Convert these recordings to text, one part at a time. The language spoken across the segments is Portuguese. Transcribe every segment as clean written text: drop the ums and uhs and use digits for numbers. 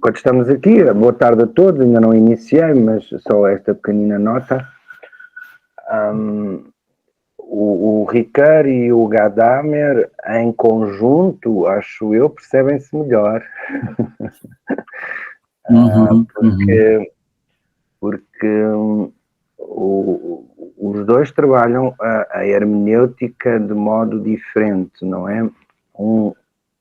enquanto estamos aqui, boa tarde a todos, ainda não iniciei, mas só esta pequenina nota. O Ricard e o Gadamer, em conjunto, acho eu, percebem-se melhor. Porque os dois trabalham a hermenêutica de modo diferente, não é?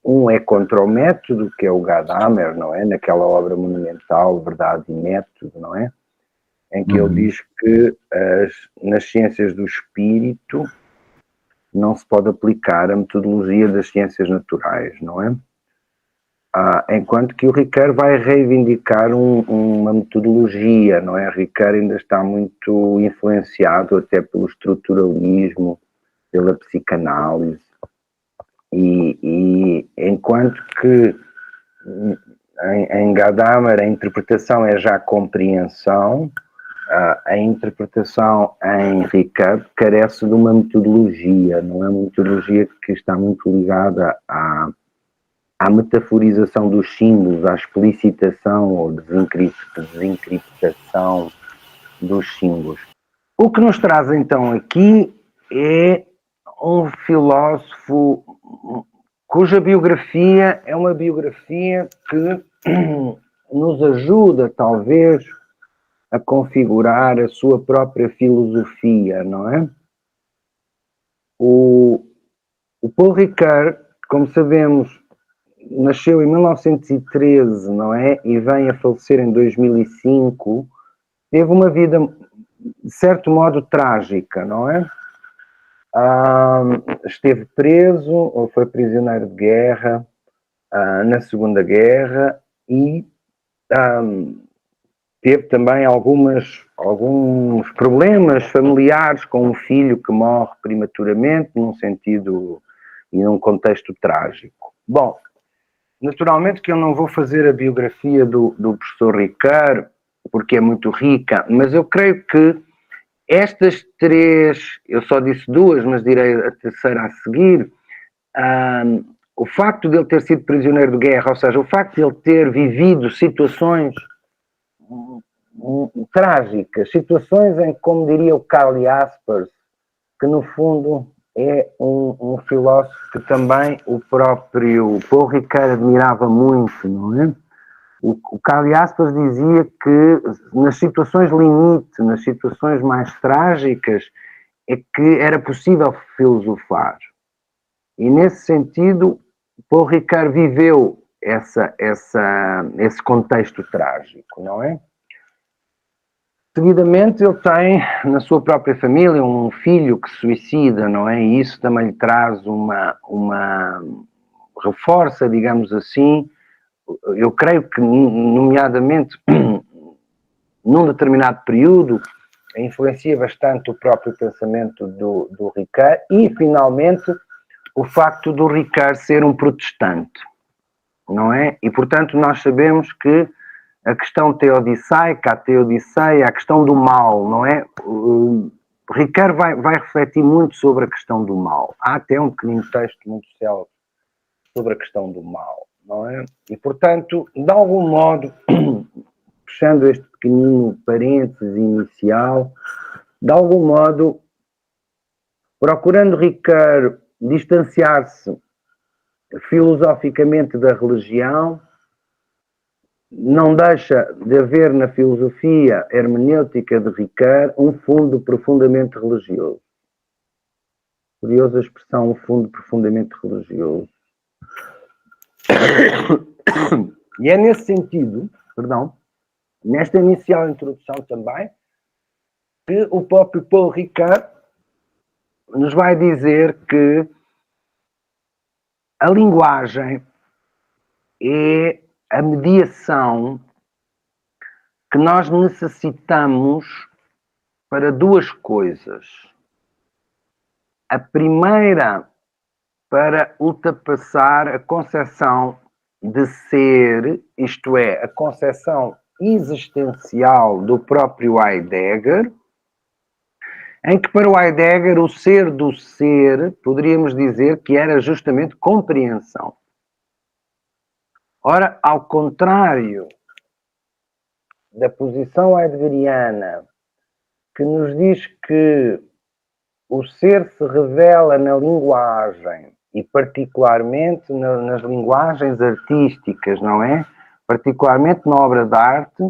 Um é contra o método, que é o Gadamer, não é? Naquela obra monumental, Verdade e Método, não é? Em que ele diz que nas ciências do espírito não se pode aplicar a metodologia das ciências naturais, não é? Enquanto que o Ricard vai reivindicar uma metodologia, não é? Ricard ainda está muito influenciado até pelo estruturalismo, pela psicanálise, e enquanto que em Gadamer a interpretação é já compreensão, a interpretação em Ricard carece de uma metodologia, não é uma metodologia que está muito ligada à metaforização dos símbolos, à explicitação ou desencriptação dos símbolos. O que nos traz então aqui é um filósofo cuja biografia é uma biografia que nos ajuda, talvez, a configurar a sua própria filosofia, não é? O Paul Ricard, como sabemos, nasceu em 1913, não é? E vem a falecer em 2005. Teve uma vida, de certo modo, trágica, não é? Esteve preso, ou foi prisioneiro de guerra na Segunda Guerra e teve também alguns problemas familiares com um filho que morre prematuramente, num sentido e num contexto trágico. Bom, naturalmente que eu não vou fazer a biografia do professor Ricard, porque é muito rica, mas eu creio que estas três, eu só disse duas, mas direi a terceira a seguir, o facto de ele ter sido prisioneiro de guerra, ou seja, o facto de ele ter vivido situações trágicas, situações em que, como diria o Karl Jaspers, que no fundo é um filósofo que também o próprio Paul Ricard admirava muito, não é? O Karl Jaspers dizia que nas situações limite, nas situações mais trágicas, é que era possível filosofar. E nesse sentido, Paul Ricard viveu esse contexto trágico, não é? Seguidamente, ele tem na sua própria família um filho que se suicida, não é? E isso também lhe traz reforça, digamos assim, eu creio que, nomeadamente, num determinado período, influencia bastante o próprio pensamento do Ricard e, finalmente, o facto do Ricard ser um protestante, não é? E, portanto, nós sabemos que a questão teodiceica, a teodiceia, a questão do mal, não é? Ricard vai refletir muito sobre a questão do mal. Há até um pequenino texto muito célebre sobre a questão do mal, não é? E, portanto, de algum modo, fechando este pequenino parênteses inicial, de algum modo, procurando Ricard distanciar-se filosoficamente da religião, não deixa de haver na filosofia hermenêutica de Ricard um fundo profundamente religioso. Curiosa expressão, um fundo profundamente religioso. E é nesse sentido, nesta inicial introdução também, que o próprio Paul Ricard nos vai dizer que a linguagem é a mediação que nós necessitamos para duas coisas. A primeira, para ultrapassar a concepção de ser, isto é, a concepção existencial do próprio Heidegger, em que para o Heidegger o ser do ser, poderíamos dizer que era justamente compreensão. Ora, ao contrário da posição heideggeriana, que nos diz que o ser se revela na linguagem, e particularmente nas linguagens artísticas, não é? Particularmente na obra de arte,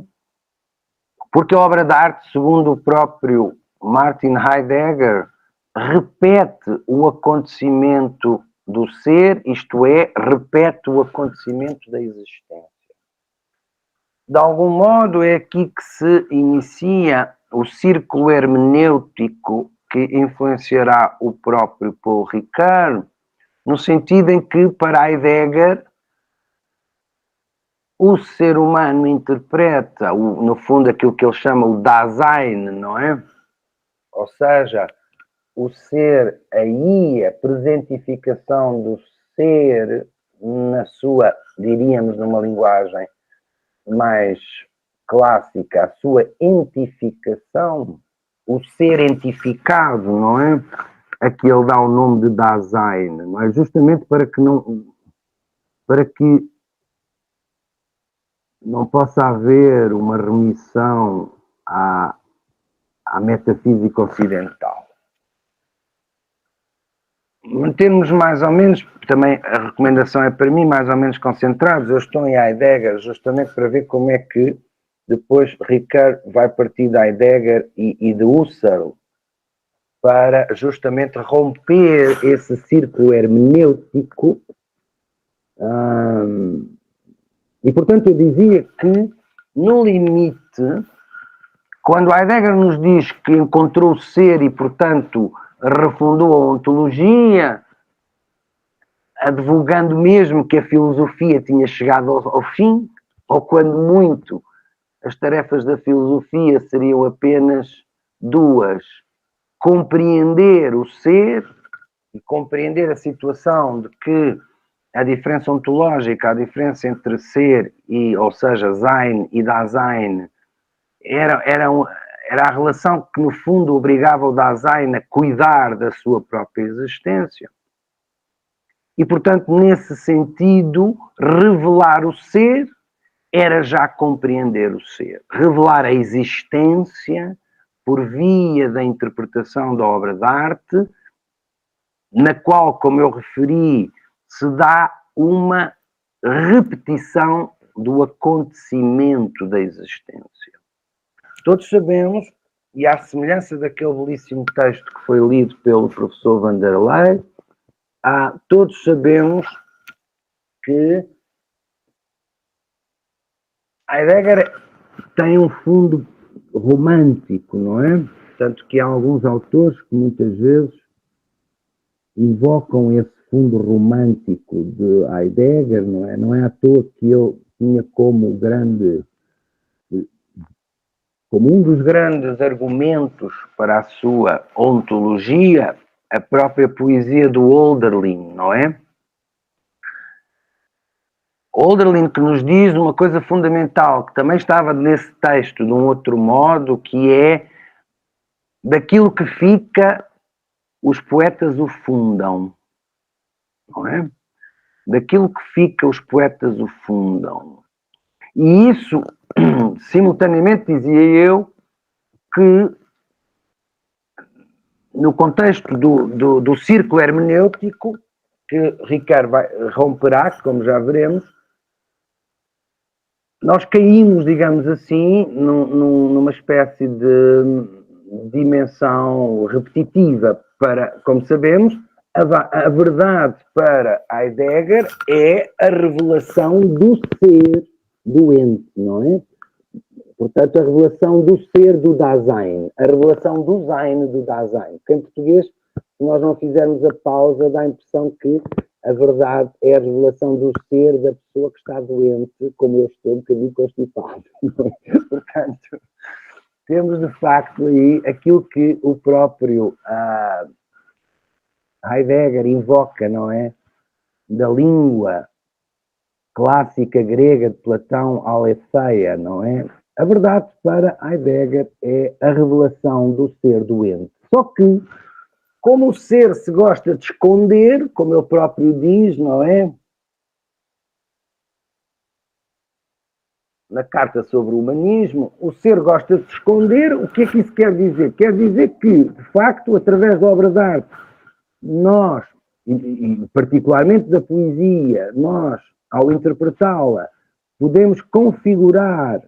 porque a obra de arte, segundo o próprio Martin Heidegger, repete o acontecimento do ser, isto é, repete o acontecimento da existência. De algum modo é aqui que se inicia o círculo hermenêutico que influenciará o próprio Paul Ricoeur, no sentido em que, para Heidegger, o ser humano interpreta, no fundo, aquilo que ele chama o Dasein, não é? Ou seja, o ser aí, a presentificação do ser na sua, diríamos numa linguagem mais clássica, a sua entificação, o ser entificado, não é? A que ele dá o nome de Dasein, não é? Justamente para que não possa haver uma remissão à metafísica ocidental. Mantermos mais ou menos, também a recomendação é para mim, mais ou menos concentrados. Eu estou em Heidegger justamente para ver como é que depois Ricoeur vai partir de Heidegger e de Husserl para justamente romper esse círculo hermenêutico. E, portanto, eu dizia que, no limite, quando Heidegger nos diz que encontrou o ser e, portanto, refundou a ontologia, advogando mesmo que a filosofia tinha chegado ao fim, ou quando muito, as tarefas da filosofia seriam apenas duas: compreender o ser e compreender a situação de que a diferença ontológica, a diferença entre ser e, ou seja, Sein e Dasein, era a relação que, no fundo, obrigava o Dasein a cuidar da sua própria existência. E, portanto, nesse sentido, revelar o ser era já compreender o ser. Revelar a existência por via da interpretação da obra de arte, na qual, como eu referi, se dá uma repetição do acontecimento da existência. Todos sabemos, e à semelhança daquele belíssimo texto que foi lido pelo professor Vanderlei, todos sabemos que Heidegger tem um fundo romântico, não é? Tanto que há alguns autores que muitas vezes invocam esse fundo romântico de Heidegger, não é? Não é à toa que ele tinha como um dos grandes argumentos para a sua ontologia a própria poesia do Hölderlin, não é? Hölderlin que nos diz uma coisa fundamental, que também estava nesse texto de um outro modo, que é: daquilo que fica, os poetas o fundam, não é? Daquilo que fica, os poetas o fundam. E isso, simultaneamente, dizia eu, que no contexto do círculo hermenêutico, que Ricoeur romperá, como já veremos, nós caímos, digamos assim, numa espécie de dimensão repetitiva para, como sabemos, a verdade para Heidegger é a revelação do ser doente, não é? Portanto, a revelação do ser do Dasein, a revelação do Sein do Dasein. Porque em português, se nós não fizermos a pausa, dá a impressão que a verdade é a revelação do ser da pessoa que está doente, como eu estou um bocadinho constipado. Portanto, temos de facto aí aquilo que o próprio Heidegger invoca, não é? Da língua clássica grega de Platão, aletheia, não é? A verdade para Heidegger é a revelação do ser doente. Só que, como o ser se gosta de esconder, como ele próprio diz, não é? na carta sobre o humanismo, o ser gosta de se esconder. O que é que isso quer dizer? Quer dizer que, de facto, através da obra de arte, nós, e particularmente da poesia, nós, ao interpretá-la, podemos configurar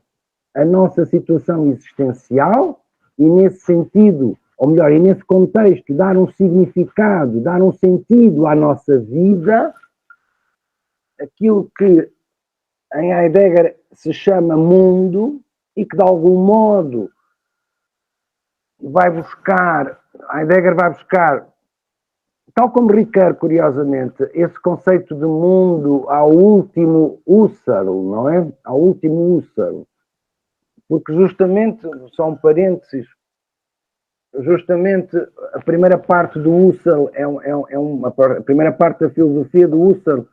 a nossa situação existencial e, nesse sentido, ou melhor, e nesse contexto, dar um significado, dar um sentido à nossa vida, aquilo que em Heidegger se chama mundo e que, de algum modo, Heidegger vai buscar, tal como Ricoeur, curiosamente, esse conceito de mundo ao último Husserl, não é? Ao último Husserl. Porque justamente, só um parênteses, justamente a primeira parte do Husserl a primeira parte da filosofia do Husserl,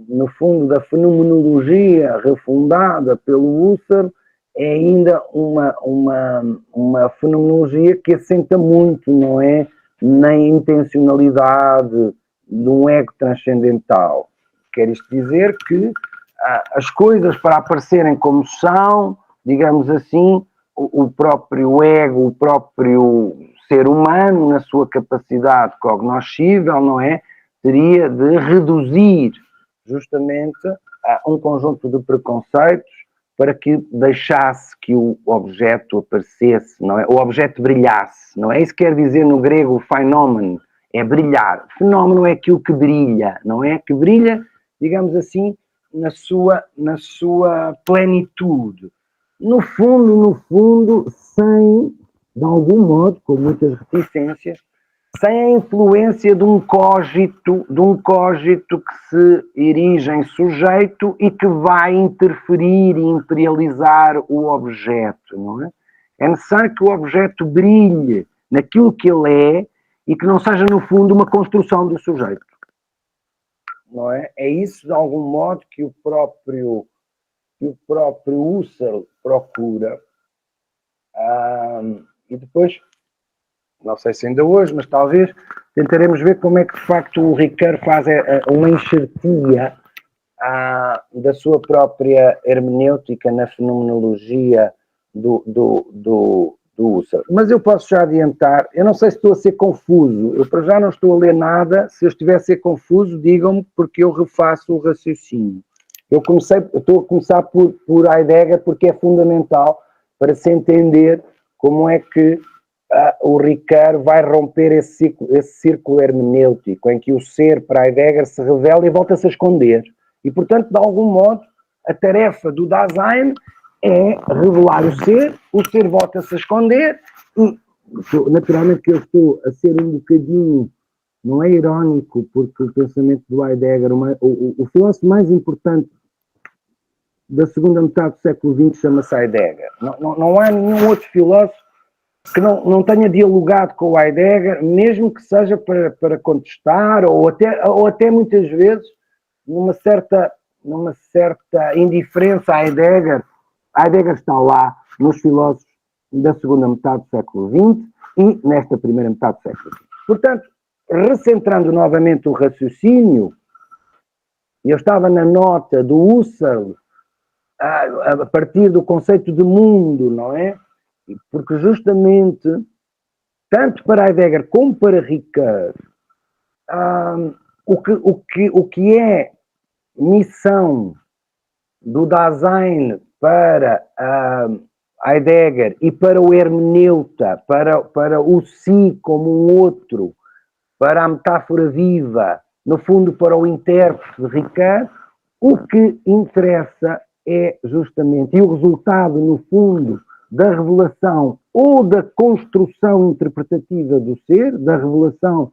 no fundo da fenomenologia refundada pelo Husserl, é ainda uma fenomenologia que assenta muito, não é? Na intencionalidade de um ego transcendental. Quer isto dizer que as coisas, para aparecerem como são, digamos assim, o próprio ego, o próprio ser humano, na sua capacidade cognoscível, não é? Teria de reduzir justamente um conjunto de preconceitos para que deixasse que o objeto aparecesse, não é? O objeto brilhasse, não é? Isso quer dizer no grego fenómeno, é brilhar. Fenómeno é aquilo que brilha, não é? Que brilha, digamos assim, na sua plenitude. No fundo, sem, de algum modo, com muitas reticências, sem a influência de um cogito que se erige em sujeito e que vai interferir e imperializar o objeto, não é? É necessário que o objeto brilhe naquilo que ele é e que não seja, no fundo, uma construção do sujeito, não é? É isso, de algum modo, que o próprio Husserl procura. E depois, não sei se ainda hoje, mas talvez tentaremos ver como é que, de facto, o Ricoeur faz uma enxertia da sua própria hermenêutica na fenomenologia do Husserl. Mas eu posso já adiantar, eu não sei se estou a ser confuso, eu para já não estou a ler nada, se eu estiver a ser confuso, digam-me, porque eu refaço o raciocínio. Eu estou a começar por Heidegger, porque é fundamental para se entender como é que o Ricoeur vai romper esse círculo hermenêutico, em que o ser para Heidegger se revela e volta-se a esconder. E, portanto, de algum modo, a tarefa do Dasein é revelar o ser volta-se a esconder, e naturalmente que eu estou a ser um bocadinho, não é irónico, porque o pensamento do Heidegger, o filósofo mais importante da segunda metade do século XX chama-se Heidegger. Não há nenhum outro filósofo que não tenha dialogado com o Heidegger, mesmo que seja para contestar, ou até muitas vezes numa certa indiferença a Heidegger. Heidegger está lá nos filósofos da segunda metade do século XX e nesta primeira metade do século XX. Portanto, recentrando novamente o raciocínio, eu estava na nota do Husserl, a partir do conceito de mundo, não é? Porque justamente, tanto para Heidegger como para Ricoeur, o que é missão do Dasein para Heidegger e para o hermeneuta, para o si como um outro, para a metáfora viva, no fundo para o intérprete de Ricoeur, o que interessa é justamente, e o resultado, no fundo, da revelação ou da construção interpretativa do ser, da revelação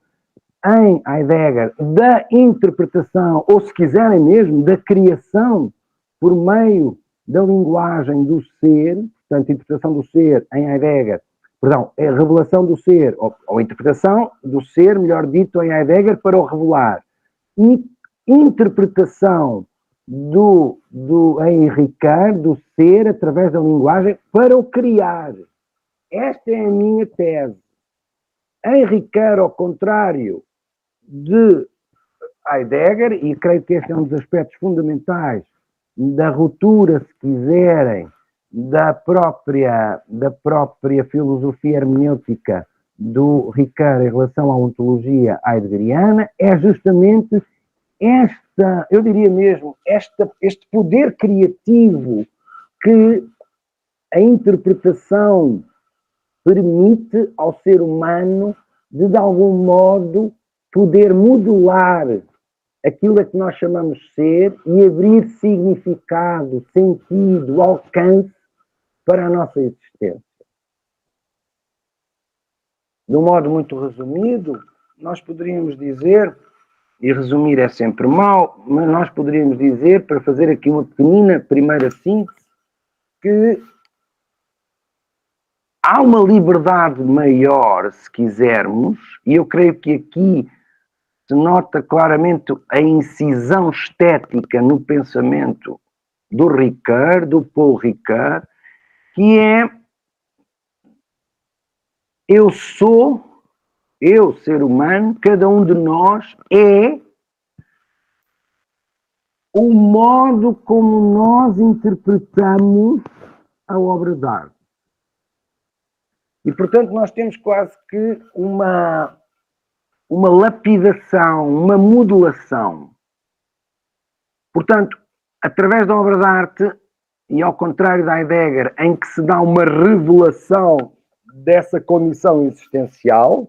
em Heidegger, da interpretação, ou se quiserem mesmo, da criação por meio da linguagem do ser, portanto, interpretação do ser em Heidegger, perdão, é a revelação do ser, ou interpretação do ser, melhor dito, em Heidegger para o revelar, e interpretação em Ricoeur, do ser, através da linguagem, para o criar. Esta é a minha tese. Em Ricoeur, ao contrário de Heidegger, e creio que este é um dos aspectos fundamentais da ruptura, se quiserem, da própria filosofia hermenêutica do Ricard em relação à ontologia heideggeriana, é justamente eu diria mesmo, este poder criativo que a interpretação permite ao ser humano de algum modo, poder modular aquilo a que nós chamamos ser e abrir significado, sentido, alcance para a nossa existência. De um modo muito resumido, nós poderíamos dizer, e resumir é sempre mau, mas nós poderíamos dizer, para fazer aqui uma pequenina primeira síntese, que há uma liberdade maior, se quisermos, e eu creio que aqui se nota claramente a incisão estética no pensamento do Ricard, do Paul Ricard, que é eu, ser humano, cada um de nós é o modo como nós interpretamos a obra de arte. E, portanto, nós temos quase que uma lapidação, uma modulação. Portanto, através da obra de arte, e ao contrário da Heidegger, em que se dá uma revelação dessa condição existencial,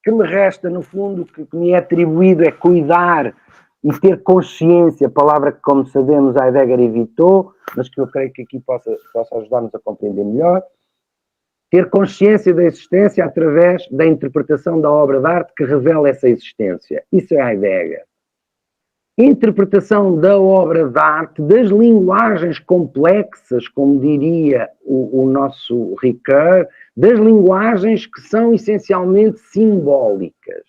que me resta, no fundo, que me é atribuído é cuidar e ter consciência, palavra que, como sabemos, a Heidegger evitou, mas que eu creio que aqui possa ajudar-nos a compreender melhor. Ter consciência da existência através da interpretação da obra de arte que revela essa existência. Isso é Heidegger. Interpretação da obra de arte, das linguagens complexas, como diria o nosso Ricard, das linguagens que são essencialmente simbólicas.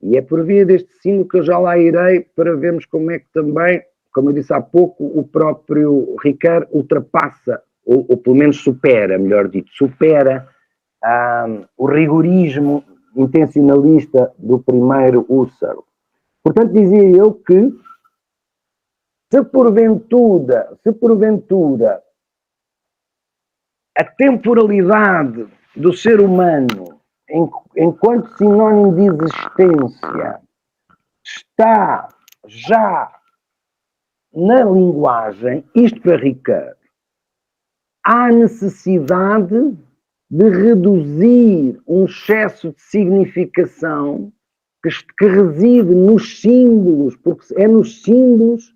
E é por via deste símbolo que eu já lá irei para vermos como é que também, como eu disse há pouco, o próprio Ricard ultrapassa, ou pelo menos supera, melhor dito, supera o rigorismo intencionalista do primeiro Husserl. Portanto, dizia eu que se porventura a temporalidade do ser humano enquanto sinónimo de existência está já na linguagem, isto para Ricard, há necessidade de reduzir um excesso de significação que reside nos símbolos, porque é nos símbolos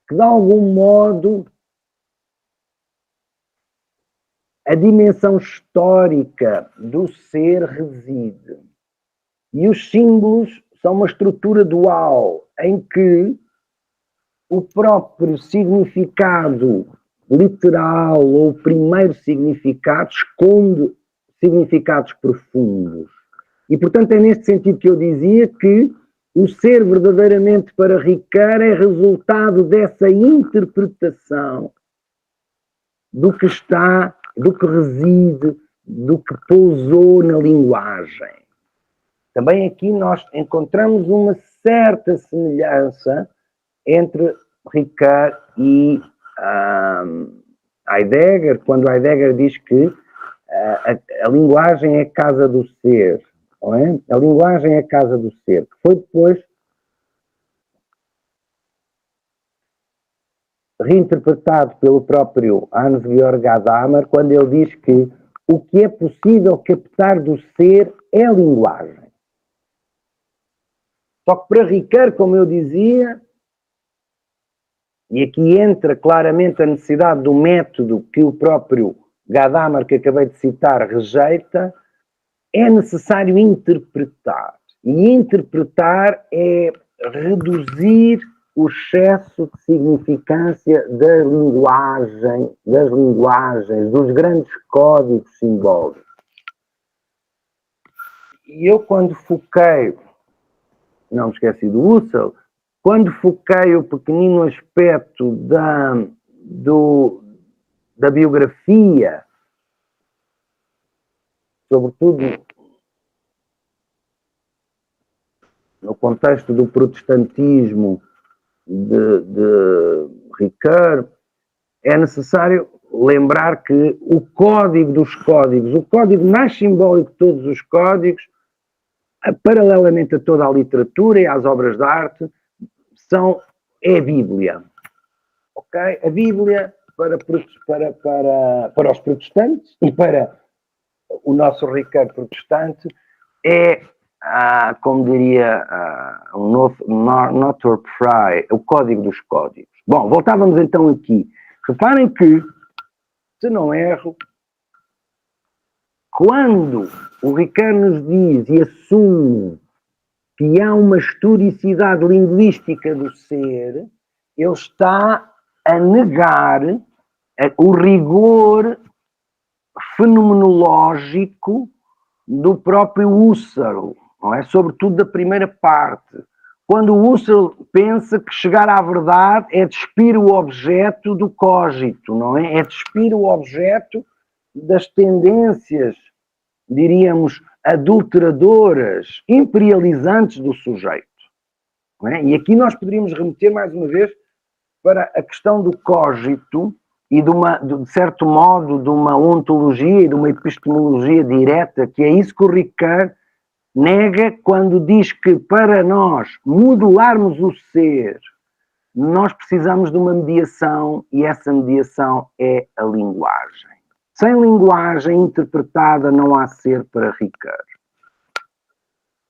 que, de algum modo, a dimensão histórica do ser reside. E os símbolos são uma estrutura dual, em que o próprio significado literal ou o primeiro significado esconde significados profundos. E, portanto, é neste sentido que eu dizia que o ser verdadeiramente para Ricard é resultado dessa interpretação do que está, do que reside, do que pousou na linguagem. Também aqui nós encontramos uma certa semelhança entre Ricard e Heidegger, quando Heidegger diz que a linguagem é a casa do ser. Não é? A linguagem é a casa do ser, que foi depois reinterpretado pelo próprio Hans-Georg Gadamer, quando ele diz que o que é possível captar do ser é a linguagem. Só que para Ricard, como eu dizia, e aqui entra claramente a necessidade do método que o próprio Gadamer, que acabei de citar, rejeita, é necessário interpretar. E interpretar é reduzir o excesso de significância das linguagens, dos grandes códigos simbólicos. E eu, quando foquei, não me esqueci do Husserl, quando foquei o pequenino aspecto da biografia, sobretudo no contexto do protestantismo de Ricoeur, é necessário lembrar que o código dos códigos, o código mais simbólico de todos os códigos, paralelamente a toda a literatura e às obras de arte, é a Bíblia. Okay? A Bíblia para os protestantes e para o nosso Ricoeur protestante é, como diria o Northrop Frye, o código dos códigos. Bom, voltávamos então aqui. Reparem que, se não erro, quando o Ricoeur nos diz e assume que há uma historicidade linguística do ser, ele está a negar o rigor fenomenológico do próprio Husserl, não é? Sobretudo da primeira parte. Quando o Husserl pensa que chegar à verdade é despir o objeto do cogito, não é? É despir o objeto das tendências, diríamos, adulteradoras, imperializantes do sujeito. Não é? E aqui nós poderíamos remeter, mais uma vez, para a questão do cogito e de certo modo, de uma ontologia e de uma epistemologia direta, que é isso que o Ricoeur nega quando diz que para nós modularmos o ser, nós precisamos de uma mediação e essa mediação é a linguagem. Sem linguagem interpretada não há ser para Ricoeur.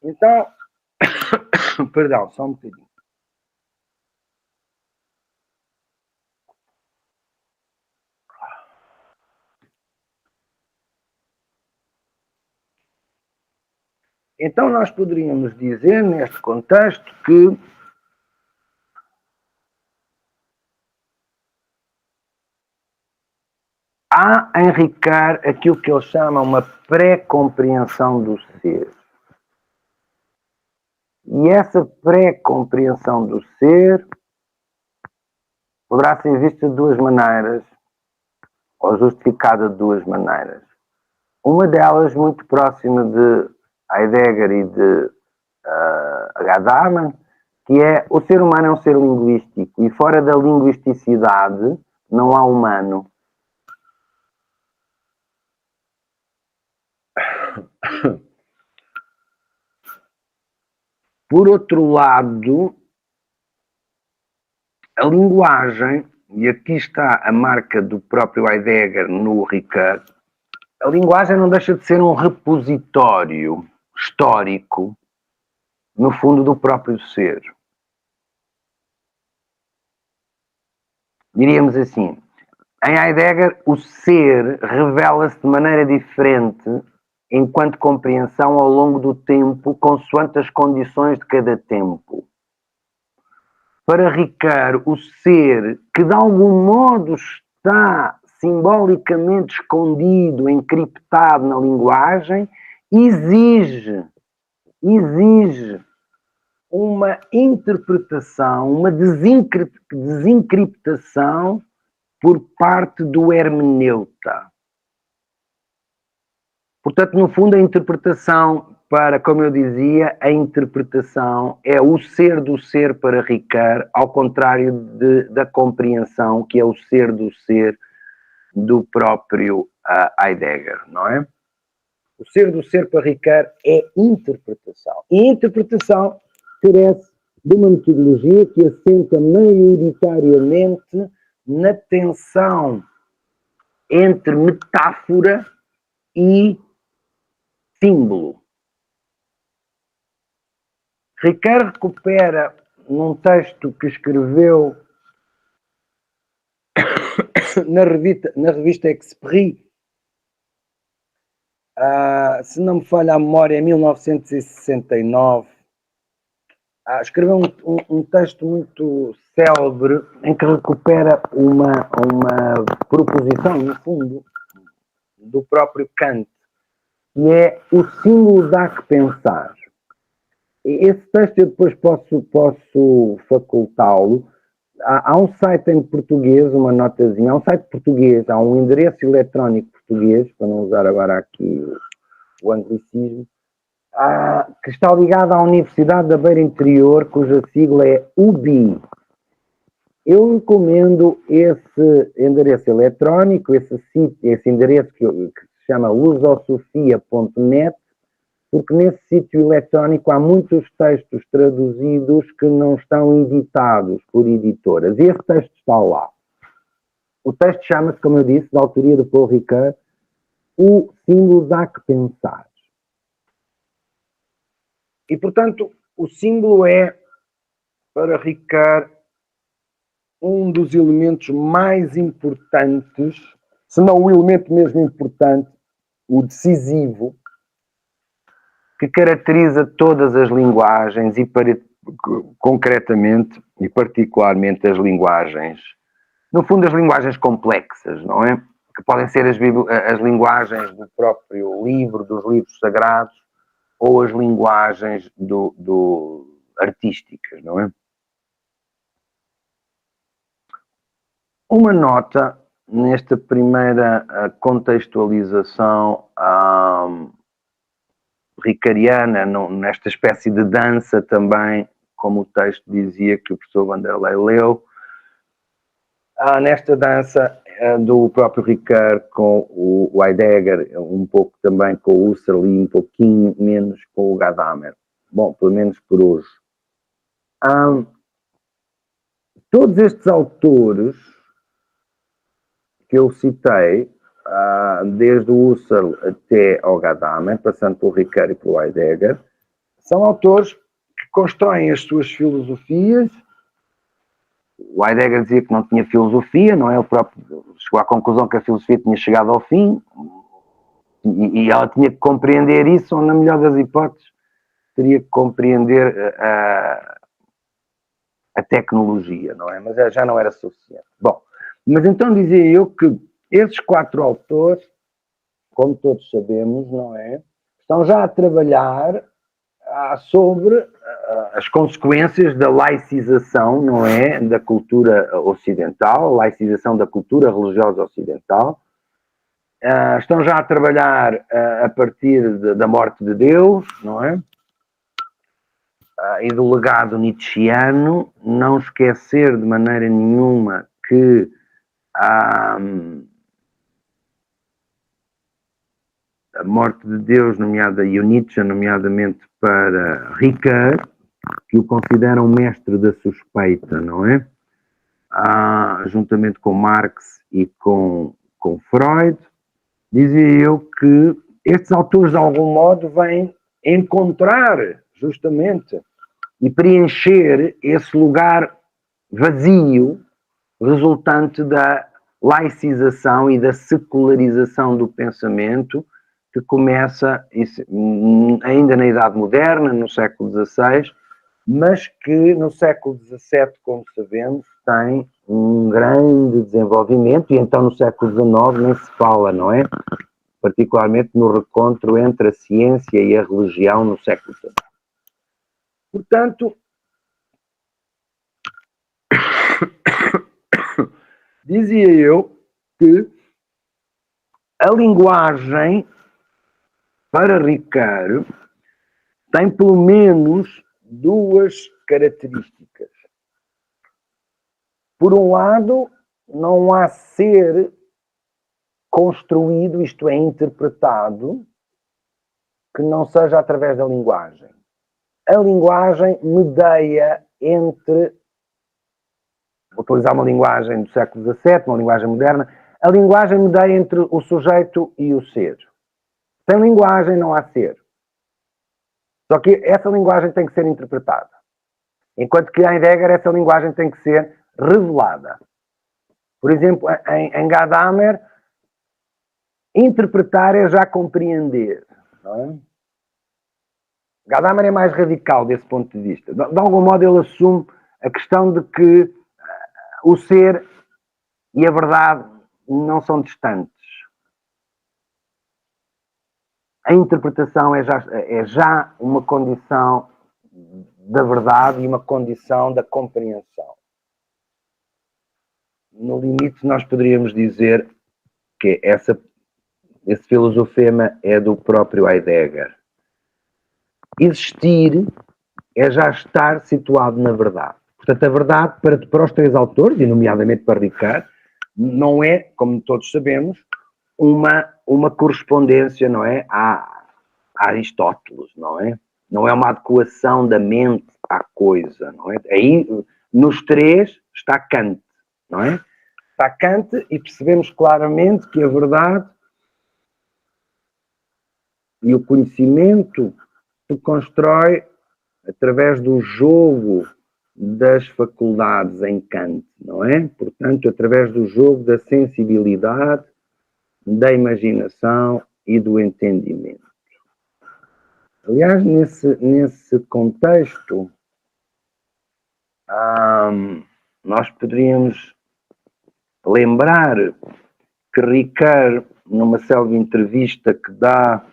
Então, perdão, só um bocadinho. Então nós poderíamos dizer, neste contexto, que há em Ricoeur aquilo que ele chama uma pré-compreensão do ser. E essa pré-compreensão do ser poderá ser vista de duas maneiras, ou justificada de duas maneiras. Uma delas, muito próxima de Heidegger e de H. Dahman, que é o ser humano é um ser linguístico e fora da linguisticidade não há humano. Por outro lado, a linguagem, e aqui está a marca do próprio Heidegger no Ricoeur, a linguagem não deixa de ser um repositório histórico, no fundo, do próprio ser. Diríamos assim, em Heidegger, o ser revela-se de maneira diferente enquanto compreensão ao longo do tempo, consoante as condições de cada tempo. Para Ricoeur, o ser, que de algum modo está simbolicamente escondido, encriptado na linguagem, exige uma interpretação, uma desencriptação por parte do hermeneuta. Portanto, no fundo, a interpretação como eu dizia, a interpretação é o ser do ser para Ricoeur, ao contrário da compreensão, que é o ser do próprio Heidegger, não é? O ser do ser para Ricoeur é interpretação. E a interpretação carece de uma metodologia que assenta maioritariamente na tensão entre metáfora e símbolo. Ricoeur recupera num texto que escreveu na revista Esprit, se não me falha a memória, em 1969, escreveu um texto muito célebre em que recupera uma proposição, no fundo, do próprio Kant, que é o símbolo dá que pensar. Esse texto eu depois posso facultá-lo. Há um site em português, uma notazinha, há um site português, há um endereço eletrónico português, para não usar agora aqui o anglicismo, que está ligado à Universidade da Beira Interior, cuja sigla é UBI, eu recomendo esse endereço eletrónico, esse endereço que se chama lusosofia.net, porque nesse sítio eletrónico há muitos textos traduzidos que não estão editados por editoras. E esse texto está lá. O texto chama-se, como eu disse, da autoria de Paul Ricoeur, O Símbolo Dá Que Pensar. E, portanto, o símbolo é, para Ricoeur, um dos elementos mais importantes, se não o elemento mesmo importante, o decisivo, que caracteriza todas as linguagens e, concretamente e particularmente as linguagens, no fundo as linguagens complexas, não é? Que podem ser as linguagens do próprio livro, dos livros sagrados, ou as linguagens artísticas, não é? Uma nota nesta primeira contextualização ricoeuriana, nesta espécie de dança também, como o texto dizia que o professor Vanderlei leu, nesta dança do próprio Ricoeur com o Heidegger, um pouco também com o Husserl e um pouquinho menos com o Gadamer. Bom, pelo menos por hoje. Todos estes autores que eu citei, desde o Husserl até ao Gadamer, passando pelo Ricoeur e pelo Heidegger, são autores que constroem as suas filosofias. O Heidegger dizia que não tinha filosofia, não é? Ele próprio chegou à conclusão que a filosofia tinha chegado ao fim e ela tinha que compreender isso, ou na melhor das hipóteses, teria que compreender a tecnologia, não é? Mas já não era suficiente. Bom, mas então dizia eu que esses 4 autores, como todos sabemos, não é? Estão já a trabalhar sobre as consequências da laicização, não é? Da cultura ocidental, laicização da cultura religiosa ocidental. Estão já a trabalhar a partir da morte de Deus, não é? E do legado nietzschiano, não esquecer de maneira nenhuma que a morte de Deus, e o Nietzsche, nomeadamente para Ricoeur, que o considera um mestre da suspeita, não é? Juntamente com Marx e com Freud, dizia eu que estes autores, de algum modo, vêm encontrar, justamente, e preencher esse lugar vazio resultante da laicização e da secularização do pensamento, que começa ainda na Idade Moderna, no século XVI, mas que no século XVII, como sabemos, tem um grande desenvolvimento, e então no século XIX nem se fala, não é? Particularmente no recontro entre a ciência e a religião no século XIX. Portanto, dizia eu que a linguagem, para Ricoeur, tem pelo menos 2 características. Por um lado, não há ser construído, isto é, interpretado, que não seja através da linguagem. A linguagem medeia entre, vou utilizar uma linguagem do século XVII, uma linguagem moderna, a linguagem medeia entre o sujeito e o ser. Sem linguagem não há ser. Só que essa linguagem tem que ser interpretada. Enquanto que em Heidegger essa linguagem tem que ser revelada. Por exemplo, em Gadamer, interpretar é já compreender. Não é? Gadamer é mais radical desse ponto de vista. De algum modo ele assume a questão de que o ser e a verdade não são distantes. A interpretação é já uma condição da verdade e uma condição da compreensão. No limite, nós poderíamos dizer que esse filosofema é do próprio Heidegger. Existir é já estar situado na verdade. Portanto, a verdade para os três autores, e nomeadamente para Ricard, não é, como todos sabemos, uma correspondência, não é, a Aristóteles, não é? Não é uma adequação da mente à coisa, não é? Aí, nos três, está Kant, não é? Está Kant e percebemos claramente que a verdade e o conhecimento se constrói através do jogo das faculdades em Kant, não é? Portanto, através do jogo da sensibilidade, da imaginação e do entendimento. Aliás, nesse contexto, nós poderíamos lembrar que Ricard, numa célebre entrevista que dá,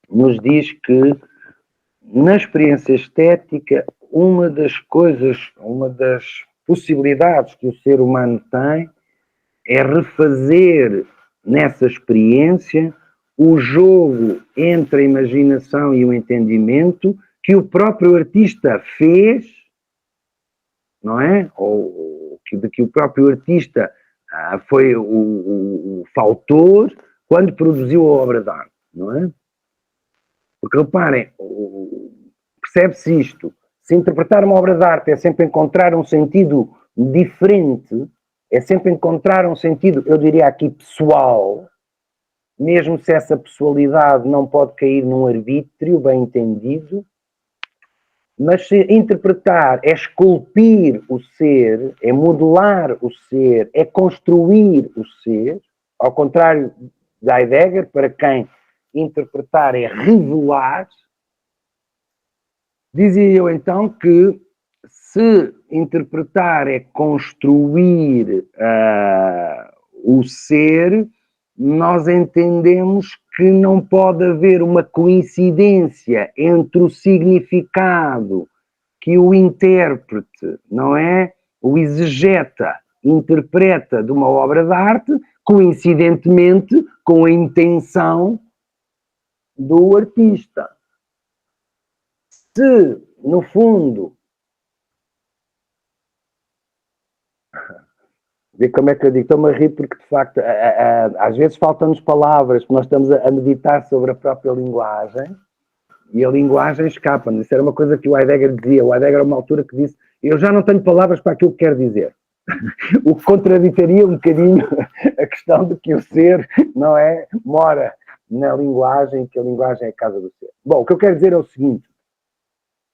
nos diz que na experiência estética, uma das possibilidades que o ser humano tem é refazer nessa experiência o jogo entre a imaginação e o entendimento que o próprio artista fez, não é? Ou que o próprio artista foi o autor quando produziu a obra de arte, não é? Porque reparem, percebe-se isto, se interpretar uma obra de arte é sempre encontrar um sentido diferente, é sempre encontrar um sentido, eu diria aqui, pessoal, mesmo se essa pessoalidade não pode cair num arbítrio bem entendido, mas se interpretar é esculpir o ser, é modelar o ser, é construir o ser, ao contrário de Heidegger, para quem interpretar é revelar, dizia eu então que se interpretar é construir o ser, nós entendemos que não pode haver uma coincidência entre o significado que o intérprete, não é? O exegeta, interpreta de uma obra de arte, coincidentemente com a intenção do artista. Se, no fundo, vê como é que eu digo, estou-me a rir porque de facto às vezes faltam-nos palavras, porque nós estamos a meditar sobre a própria linguagem e a linguagem escapa-nos. Isso era uma coisa que o Heidegger dizia. O Heidegger, a uma altura, que disse: eu já não tenho palavras para aquilo que quero dizer. O que contraditaria um bocadinho a questão de que o ser, não é, mora na linguagem, que a linguagem é a casa do ser. Bom, o que eu quero dizer é o seguinte: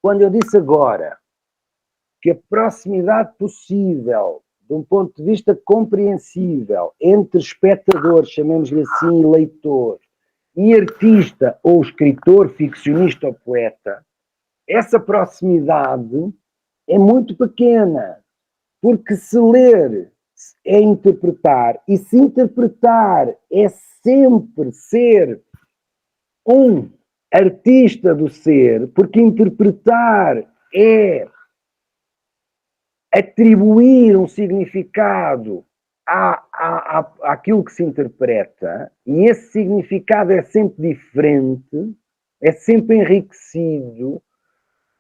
quando eu disse agora que a proximidade possível, de um ponto de vista compreensível, entre espectador, chamemos-lhe assim, leitor, e artista ou escritor, ficcionista ou poeta, essa proximidade é muito pequena, porque se ler é interpretar, e se interpretar é sempre ser um artista do ser, porque interpretar é atribuir um significado àquilo que se interpreta, e esse significado é sempre diferente, é sempre enriquecido,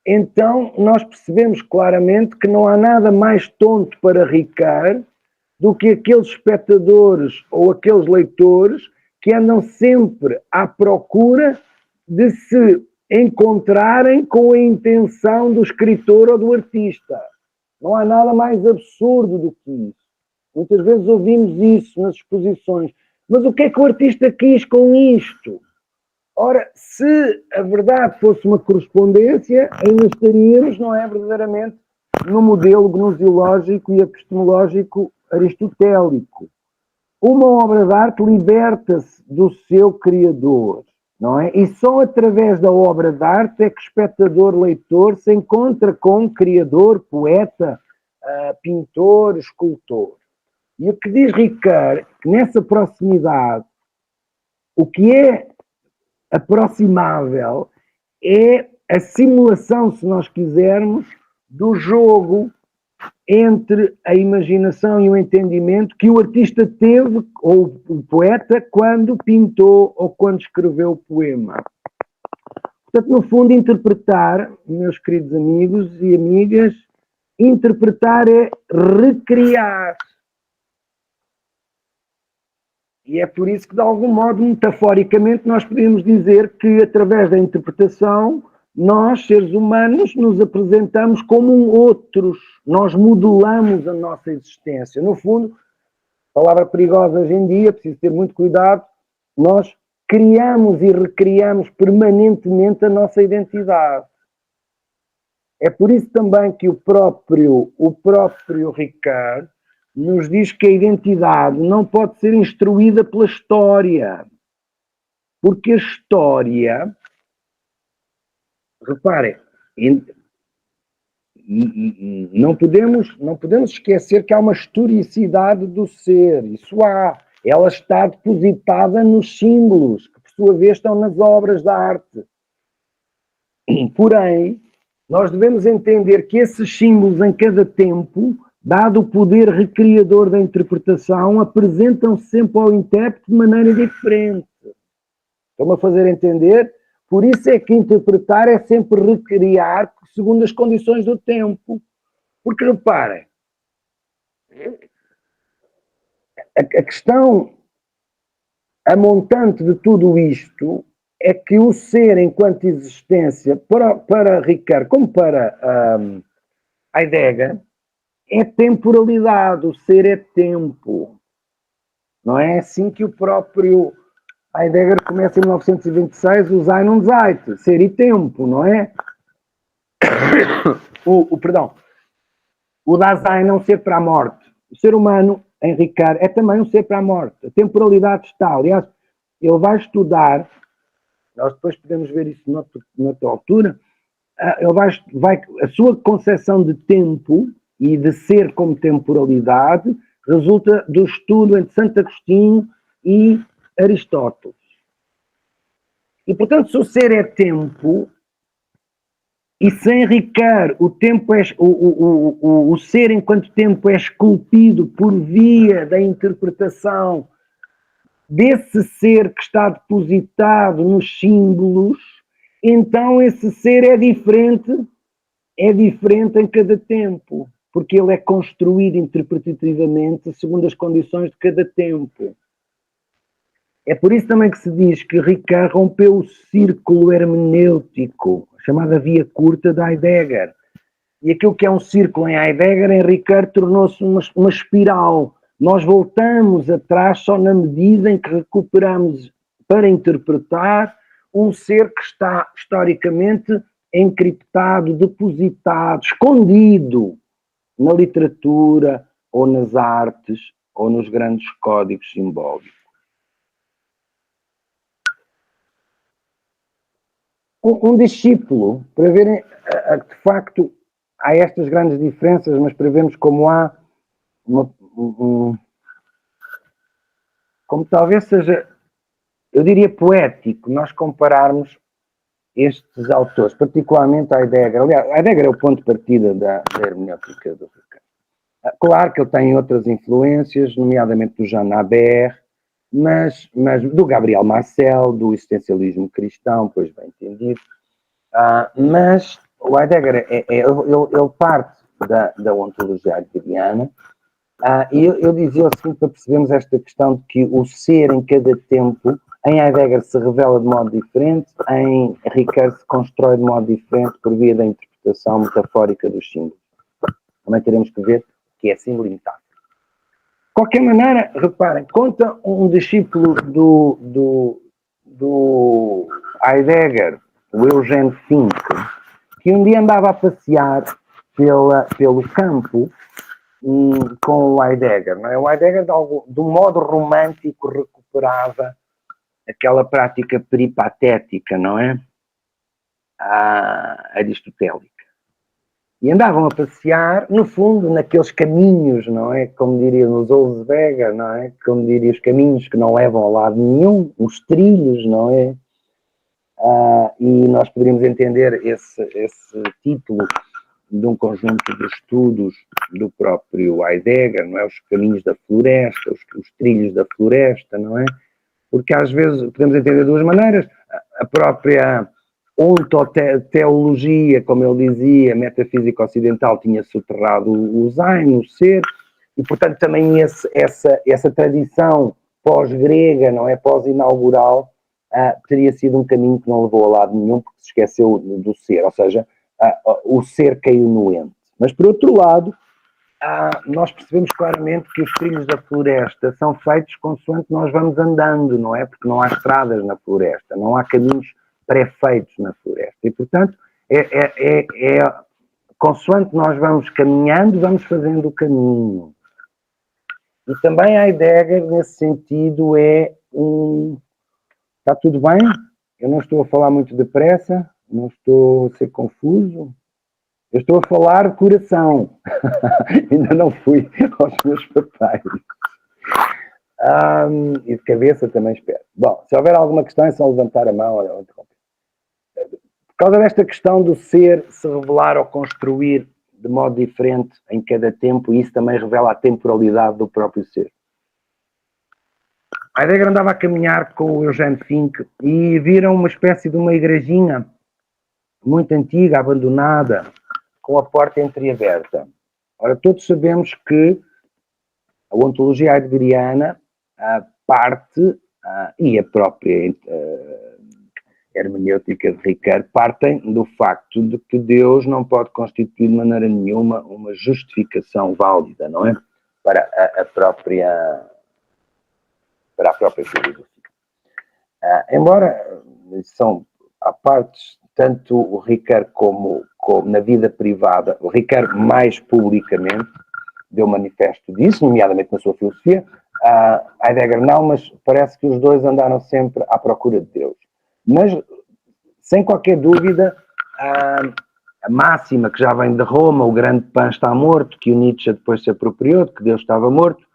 então nós percebemos claramente que não há nada mais tonto para Ricard do que aqueles espectadores ou aqueles leitores que andam sempre à procura de se encontrarem com a intenção do escritor ou do artista. Não há nada mais absurdo do que isso. Muitas vezes ouvimos isso nas exposições. Mas o que é que o artista quis com isto? Ora, se a verdade fosse uma correspondência, ainda estaríamos, não é, verdadeiramente, no modelo gnoseológico e epistemológico aristotélico. Uma obra de arte liberta-se do seu criador, não é? E só através da obra de arte é que o espectador, leitor, se encontra com criador, poeta, pintor, escultor. E o que diz Ricard, que nessa proximidade, o que é aproximável é a simulação, se nós quisermos, do jogo entre a imaginação e o entendimento que o artista teve, ou o poeta, quando pintou ou quando escreveu o poema. Portanto, no fundo, interpretar, meus queridos amigos e amigas, Interpretar é recriar. E é por isso que, de algum modo, metaforicamente, nós podemos dizer que, através da interpretação, nós, seres humanos, nos apresentamos como outros. Nós modelamos a nossa existência. No fundo, palavra perigosa hoje em dia, preciso ter muito cuidado, nós criamos e recriamos permanentemente a nossa identidade. É por isso também que o próprio Ricard nos diz que a identidade não pode ser instruída pela história. Porque a história, reparem, não podemos esquecer que há uma historicidade do ser, isso há. Ela está depositada nos símbolos, que por sua vez estão nas obras da arte. Porém, nós devemos entender que esses símbolos em cada tempo, dado o poder recriador da interpretação, apresentam-se sempre ao intérprete de maneira diferente. Estão-me a fazer entender? Por isso é que interpretar é sempre recriar segundo as condições do tempo. Porque, reparem, a questão, a montante de tudo isto, é que o ser enquanto existência, para Ricard, como para Heidegger, é temporalidade, o ser é tempo. Não é assim que o próprio Heidegger começa em 1926, o Sein und Zeit, ser e tempo, não é? Perdão, o Dasein é um ser para a morte. O ser humano, em Ricard, é também um ser para a morte. A temporalidade está. Aliás, ele vai estudar, nós depois podemos ver isso noutra altura, a sua concepção de tempo e de ser como temporalidade resulta do estudo entre Santo Agostinho e Aristóteles. E, portanto, se o ser é tempo, e sem Ricard o tempo o ser enquanto tempo é esculpido por via da interpretação desse ser que está depositado nos símbolos, então esse ser é diferente em cada tempo, porque ele é construído interpretativamente segundo as condições de cada tempo. É por isso também que se diz que Ricard rompeu o círculo hermenêutico, chamada via curta de Heidegger. E aquilo que é um círculo em Heidegger, em Ricard, tornou-se uma espiral. Nós voltamos atrás só na medida em que recuperamos para interpretar um ser que está historicamente encriptado, depositado, escondido na literatura ou nas artes ou nos grandes códigos simbólicos. Um discípulo, para verem, de facto, há estas grandes diferenças, mas para vermos como há como talvez seja, eu diria, poético, nós compararmos estes autores, particularmente Heidegger. Aliás, Heidegger é o ponto de partida da hermenêutica do Ricard. Claro que ele tem outras influências, nomeadamente do Jean Nabert, mas do Gabriel Marcel, do existencialismo cristão, pois bem entendido. Mas o Heidegger, ele parte da ontologia heideggeriana, e eu dizia o seguinte, para percebermos esta questão de que o ser em cada tempo, em Heidegger se revela de modo diferente, em Ricard se constrói de modo diferente por via da interpretação metafórica dos símbolos. Também teremos que ver o que é símbolo e metáfora. De qualquer maneira, reparem, conta um discípulo do Heidegger, o Eugène Fink, que um dia andava a passear pelo campo com o Heidegger. Não é? O Heidegger, de um modo romântico, recuperava aquela prática peripatética, não é? Aristotélica. E andavam a passear, no fundo, naqueles caminhos, não é? Como diriam os Olsweger, não é? Como diriam os caminhos que não levam a lado nenhum, os trilhos, não é? E nós poderíamos entender esse título de um conjunto de estudos do próprio Heidegger, não é? Os caminhos da floresta, os trilhos da floresta, não é? Porque às vezes podemos entender de duas maneiras. A própria ontoteologia, como ele dizia, metafísica ocidental, tinha soterrado o Zain, o ser, e portanto também essa tradição pós-grega, não é, pós-inaugural, teria sido um caminho que não levou a lado nenhum, porque se esqueceu do ser, ou seja, o ser caiu no ente. Mas por outro lado, nós percebemos claramente que os trilhos da floresta são feitos consoante nós vamos andando, não é? Porque não há estradas na floresta, não há caminhos pré-feitos na floresta. E, portanto, consoante nós vamos caminhando, vamos fazendo o caminho. E também a Heidegger, nesse sentido, Está tudo bem? Eu não estou a falar muito depressa, não estou a ser confuso. Eu estou a falar de coração. Ainda não fui aos meus papéis. E de cabeça também espero. Bom, se houver alguma questão é só levantar a mão ou interromper. Por causa desta questão do ser se revelar ou construir de modo diferente em cada tempo, e isso também revela a temporalidade do próprio ser. A Heidegger andava a caminhar com o Eugene Fink e viram uma espécie de uma igrejinha muito antiga, abandonada, com a porta entreaberta. Ora, todos sabemos que a ontologia heideggeriana parte, e a própria hermenêutica de Ricoeur, partem do facto de que Deus não pode constituir de maneira nenhuma uma justificação válida, não é? Para a própria filosofia. Embora são à partes, tanto o Ricoeur como na vida privada, o Ricoeur mais publicamente deu manifesto disso, nomeadamente na sua filosofia, Heidegger não, mas parece que os dois andaram sempre à procura de Deus. Mas, sem qualquer dúvida, a máxima que já vem de Roma, o grande Pan está morto, que o Nietzsche depois se apropriou, de que Deus estava morto,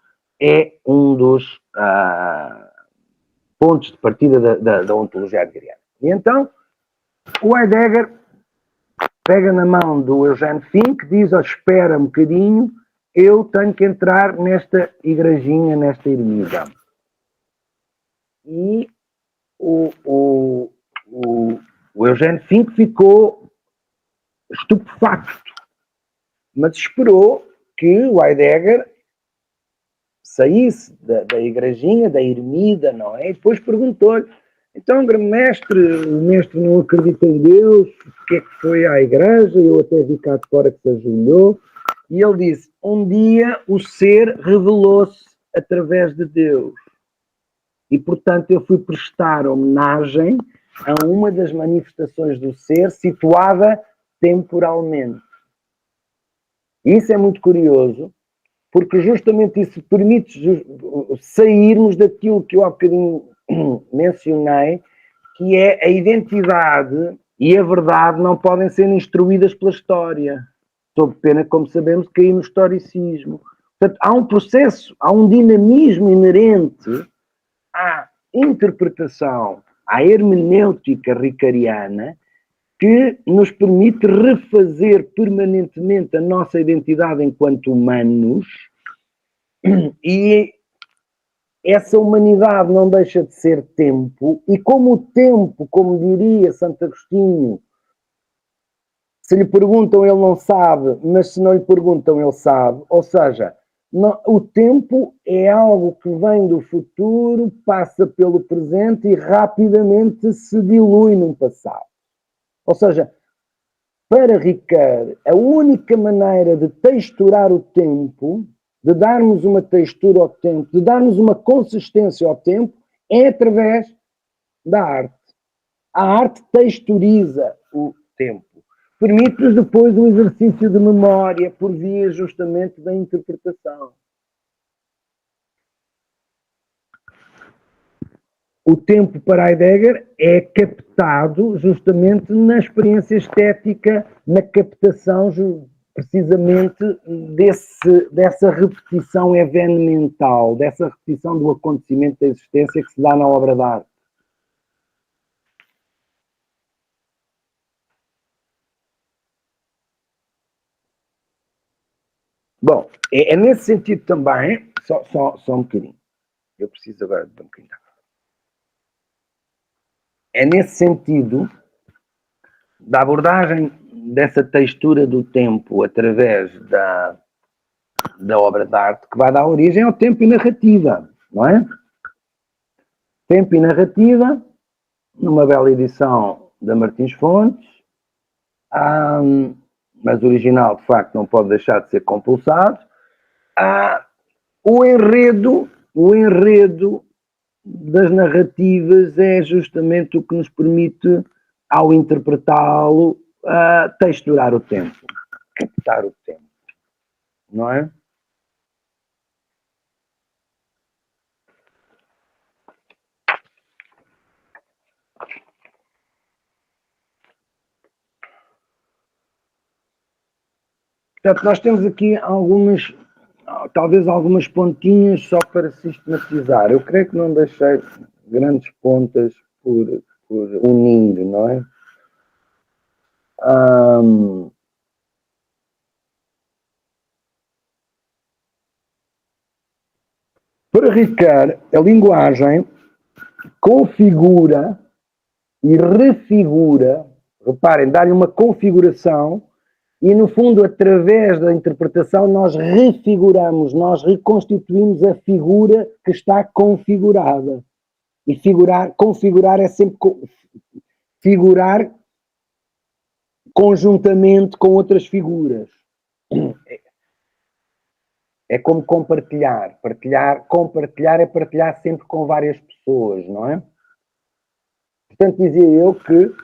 é um dos pontos de partida da ontologia heideggeriana. E então, o Heidegger pega na mão do Eugene Fink, diz, espera um bocadinho, eu tenho que entrar nesta igrejinha, nesta ermida. E o Eugene Fink ficou estupefacto, mas esperou que o Heidegger saísse da igrejinha, da ermida, não é? E depois perguntou-lhe, então, grande mestre, o mestre não acredita em Deus, o que é que foi à igreja? Eu até vi cá de fora que se ajoelhou. E ele disse, um dia o ser revelou-se através de Deus. E, portanto, eu fui prestar homenagem a uma das manifestações do ser situada temporalmente. E isso é muito curioso, porque justamente isso permite sairmos daquilo que eu há bocadinho mencionei, que é a identidade e a verdade não podem ser instruídas pela história. Sob pena, como sabemos, de cair no historicismo. Portanto, há um processo, há um dinamismo inerente à interpretação, à hermenêutica ricariana, que nos permite refazer permanentemente a nossa identidade enquanto humanos, e essa humanidade não deixa de ser tempo, e como o tempo, como diria Santo Agostinho, se lhe perguntam ele não sabe, mas se não lhe perguntam ele sabe, ou seja, o tempo é algo que vem do futuro, passa pelo presente e rapidamente se dilui num passado. Ou seja, para Ricoeur, a única maneira de texturar o tempo, de darmos uma textura ao tempo, de darmos uma consistência ao tempo, é através da arte. A arte texturiza o tempo. Permite-nos depois o exercício de memória por via justamente da interpretação. O tempo para Heidegger é captado justamente na experiência estética, na captação precisamente dessa repetição evenemental, dessa repetição do acontecimento da existência que se dá na obra de arte. Bom, é nesse sentido também, só um bocadinho. Eu preciso agora de um bocadinho. É nesse sentido da abordagem dessa textura do tempo através da obra de arte que vai dar origem ao tempo e narrativa, não é? Tempo e narrativa, numa bela edição da Martins Fontes, mas o original, de facto, não pode deixar de ser compulsado. O enredo das narrativas é justamente o que nos permite, ao interpretá-lo, texturar o tempo, captar o tempo, não é? Portanto, nós temos aqui talvez algumas pontinhas só para sistematizar. Eu creio que não deixei grandes pontas por unir, não é? Para Ricard, a linguagem configura e refigura, reparem, dá-lhe uma configuração e, no fundo, através da interpretação, nós refiguramos, nós reconstituímos a figura que está configurada. E configurar é sempre figurar conjuntamente com outras figuras. É como compartilhar. Compartilhar é partilhar sempre com várias pessoas, não é? Portanto, dizia eu que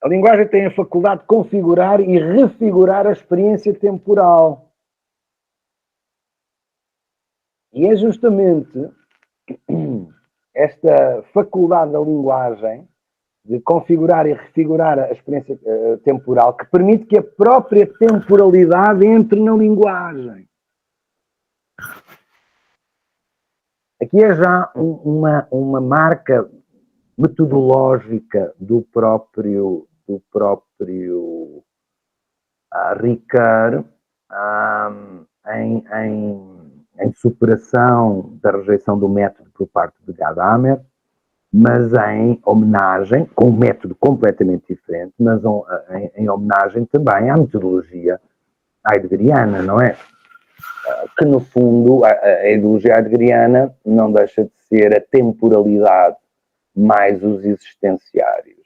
a linguagem tem a faculdade de configurar e refigurar a experiência temporal. E é justamente esta faculdade da linguagem de configurar e refigurar a experiência temporal que permite que a própria temporalidade entre na linguagem. Aqui é já uma marca metodológica do próprio Ricard em superação da rejeição do método por parte de Gadamer, mas em homenagem, com um método completamente diferente, mas em homenagem também à metodologia heideggeriana, não é? Que no fundo a ideologia heideggeriana não deixa de ser a temporalidade mais os existenciários.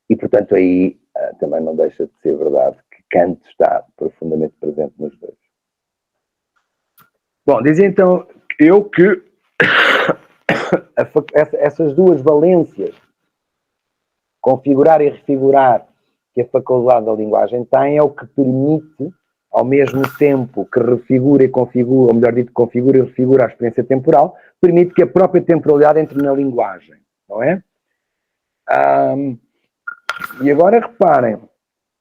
E portanto aí também não deixa de ser verdade que Kant está profundamente presente nos dois. Bom, dizia então eu que essas duas valências, configurar e refigurar, que a faculdade da linguagem tem, é o que permite, ao mesmo tempo que refigura e configura, ou melhor dito, configura e refigura a experiência temporal, permite que a própria temporalidade entre na linguagem, não é? E agora reparem,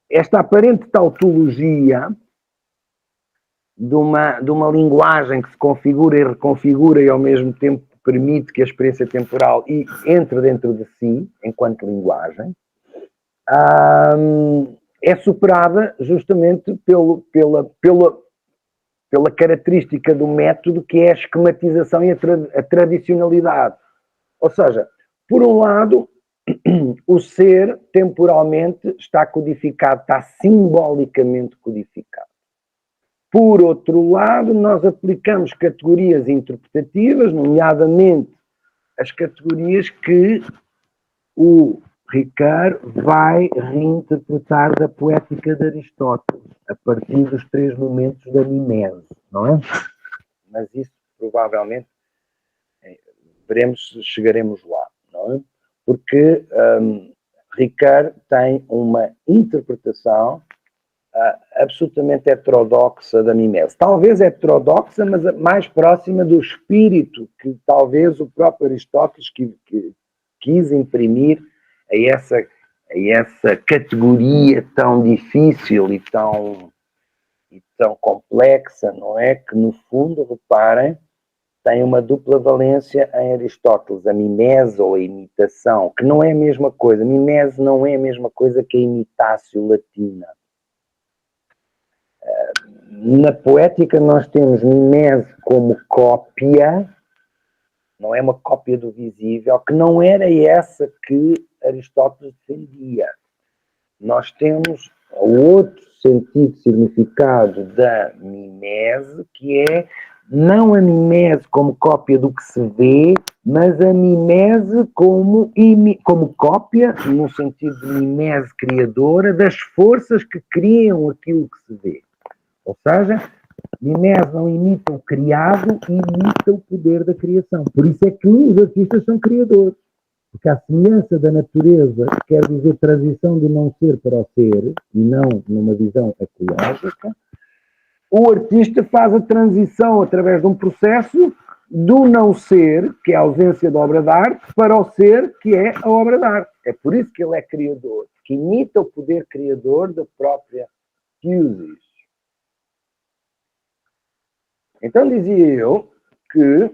esta aparente tautologia de uma linguagem que se configura e reconfigura e ao mesmo tempo permite que a experiência temporal entre dentro de si, enquanto linguagem, é superada justamente pela característica do método que é a esquematização e a tradicionalidade. Ou seja, por um lado, o ser temporalmente está codificado, está simbolicamente codificado. Por outro lado, nós aplicamos categorias interpretativas, nomeadamente as categorias que o Ricard vai reinterpretar da poética de Aristóteles, a partir dos 3 momentos da mimese, não é? Mas isso provavelmente veremos se chegaremos lá, não é? Porque Ricard tem uma interpretação absolutamente heterodoxa da mimese. Talvez heterodoxa, mas mais próxima do espírito que talvez o próprio Aristóteles quis imprimir a essa categoria tão difícil e tão complexa, não é? Que no fundo, reparem, tem uma dupla valência em Aristóteles, a mimese ou a imitação, que não é a mesma coisa. Mimese não é a mesma coisa que a imitatio latina. Na poética nós temos mimese como cópia não é uma cópia do visível, que não era essa que Aristóteles defendia. Nós temos outro sentido, significado da mimese, que é não a mimese como cópia do que se vê, mas a mimese como cópia, no sentido de mimese criadora, das forças que criam aquilo que se vê. Ou seja, mimese não imita o criado, imita o poder da criação. Por isso é que os artistas são criadores. Porque a semelhança da natureza quer dizer transição do não ser para o ser, e não numa visão ecológica, o artista faz a transição através de um processo do não ser, que é a ausência da obra de arte, para o ser, que é a obra de arte. É por isso que ele é criador, que imita o poder criador da própria Thusis. Então dizia eu que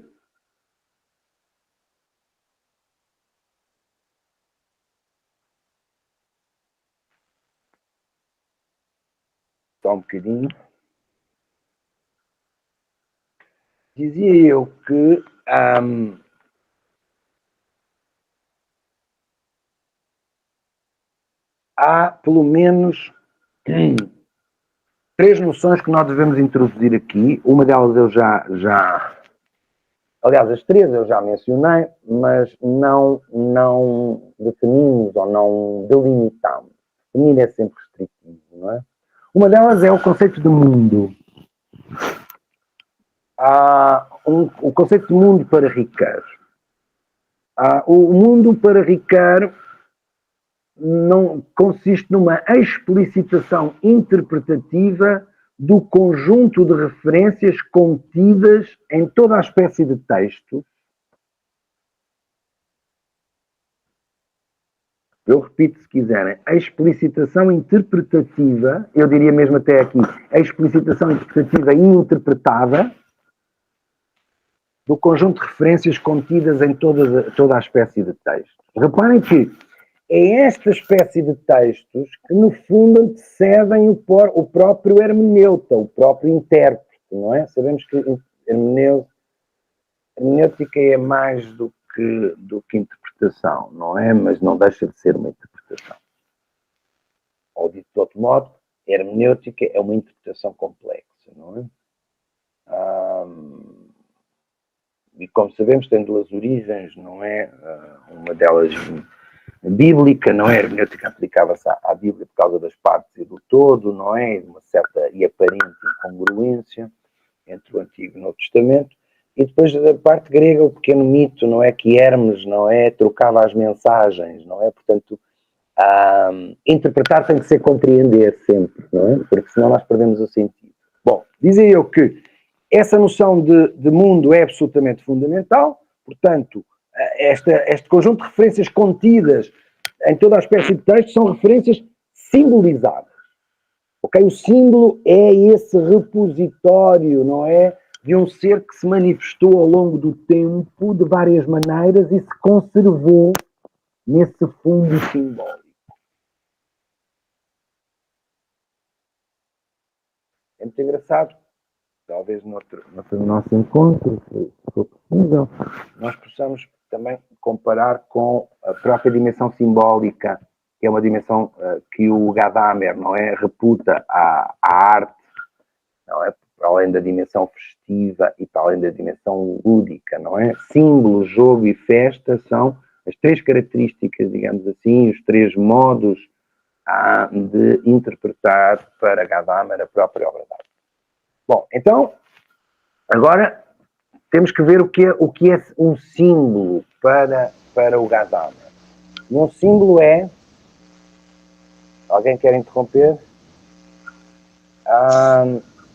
só um bocadinho. Dizia eu que há pelo menos 3 noções que nós devemos introduzir aqui. Uma delas eu já... Aliás, as 3 eu já mencionei, mas não definimos ou não delimitamos. Definir é sempre restritivo, não é? Uma delas é o conceito de mundo. O conceito de mundo para Ricard. O mundo para Ricard não consiste numa explicitação interpretativa do conjunto de referências contidas em toda a espécie de textos. Eu repito, se quiserem, a explicitação interpretativa, eu diria mesmo até aqui, a explicitação interpretativa e interpretada do conjunto de referências contidas em toda a espécie de textos. Reparem que é esta espécie de textos que, no fundo, antecedem o próprio hermeneuta, o próprio intérprete, não é? Sabemos que hermenêutica é mais do que interpretação, não é? Mas não deixa de ser uma interpretação. Ou dito de outro modo, hermenêutica é uma interpretação complexa, não é? E como sabemos, tem 2 origens, não é? Uma delas bíblica, não é? A hermenêutica aplicava-se à Bíblia por causa das partes e do todo, não é? Uma certa e aparente incongruência entre o Antigo e o Novo Testamento. E depois da parte grega, o pequeno mito, não é? Que Hermes, não é? Trocava as mensagens, não é? Portanto, interpretar tem que ser compreender sempre, não é? Porque senão nós perdemos o sentido. Bom, dizia eu que essa noção de mundo é absolutamente fundamental, portanto, este conjunto de referências contidas em toda a espécie de texto são referências simbolizadas. Okay? O símbolo é esse repositório, não é? De um ser que se manifestou ao longo do tempo de várias maneiras e se conservou nesse fundo simbólico. É muito engraçado. Talvez no nosso encontro, se for possível, nós possamos também comparar com a própria dimensão simbólica, que é uma dimensão que o Gadamer, não é, reputa à arte, não é, para além da dimensão festiva e para além da dimensão lúdica, não é? Símbolo, jogo e festa são as 3 características, digamos assim, os 3 modos de interpretar para Gadamer a própria obra de arte. Bom, então, agora temos que ver o que é um símbolo para o Gadamer. Um símbolo é... Alguém quer interromper?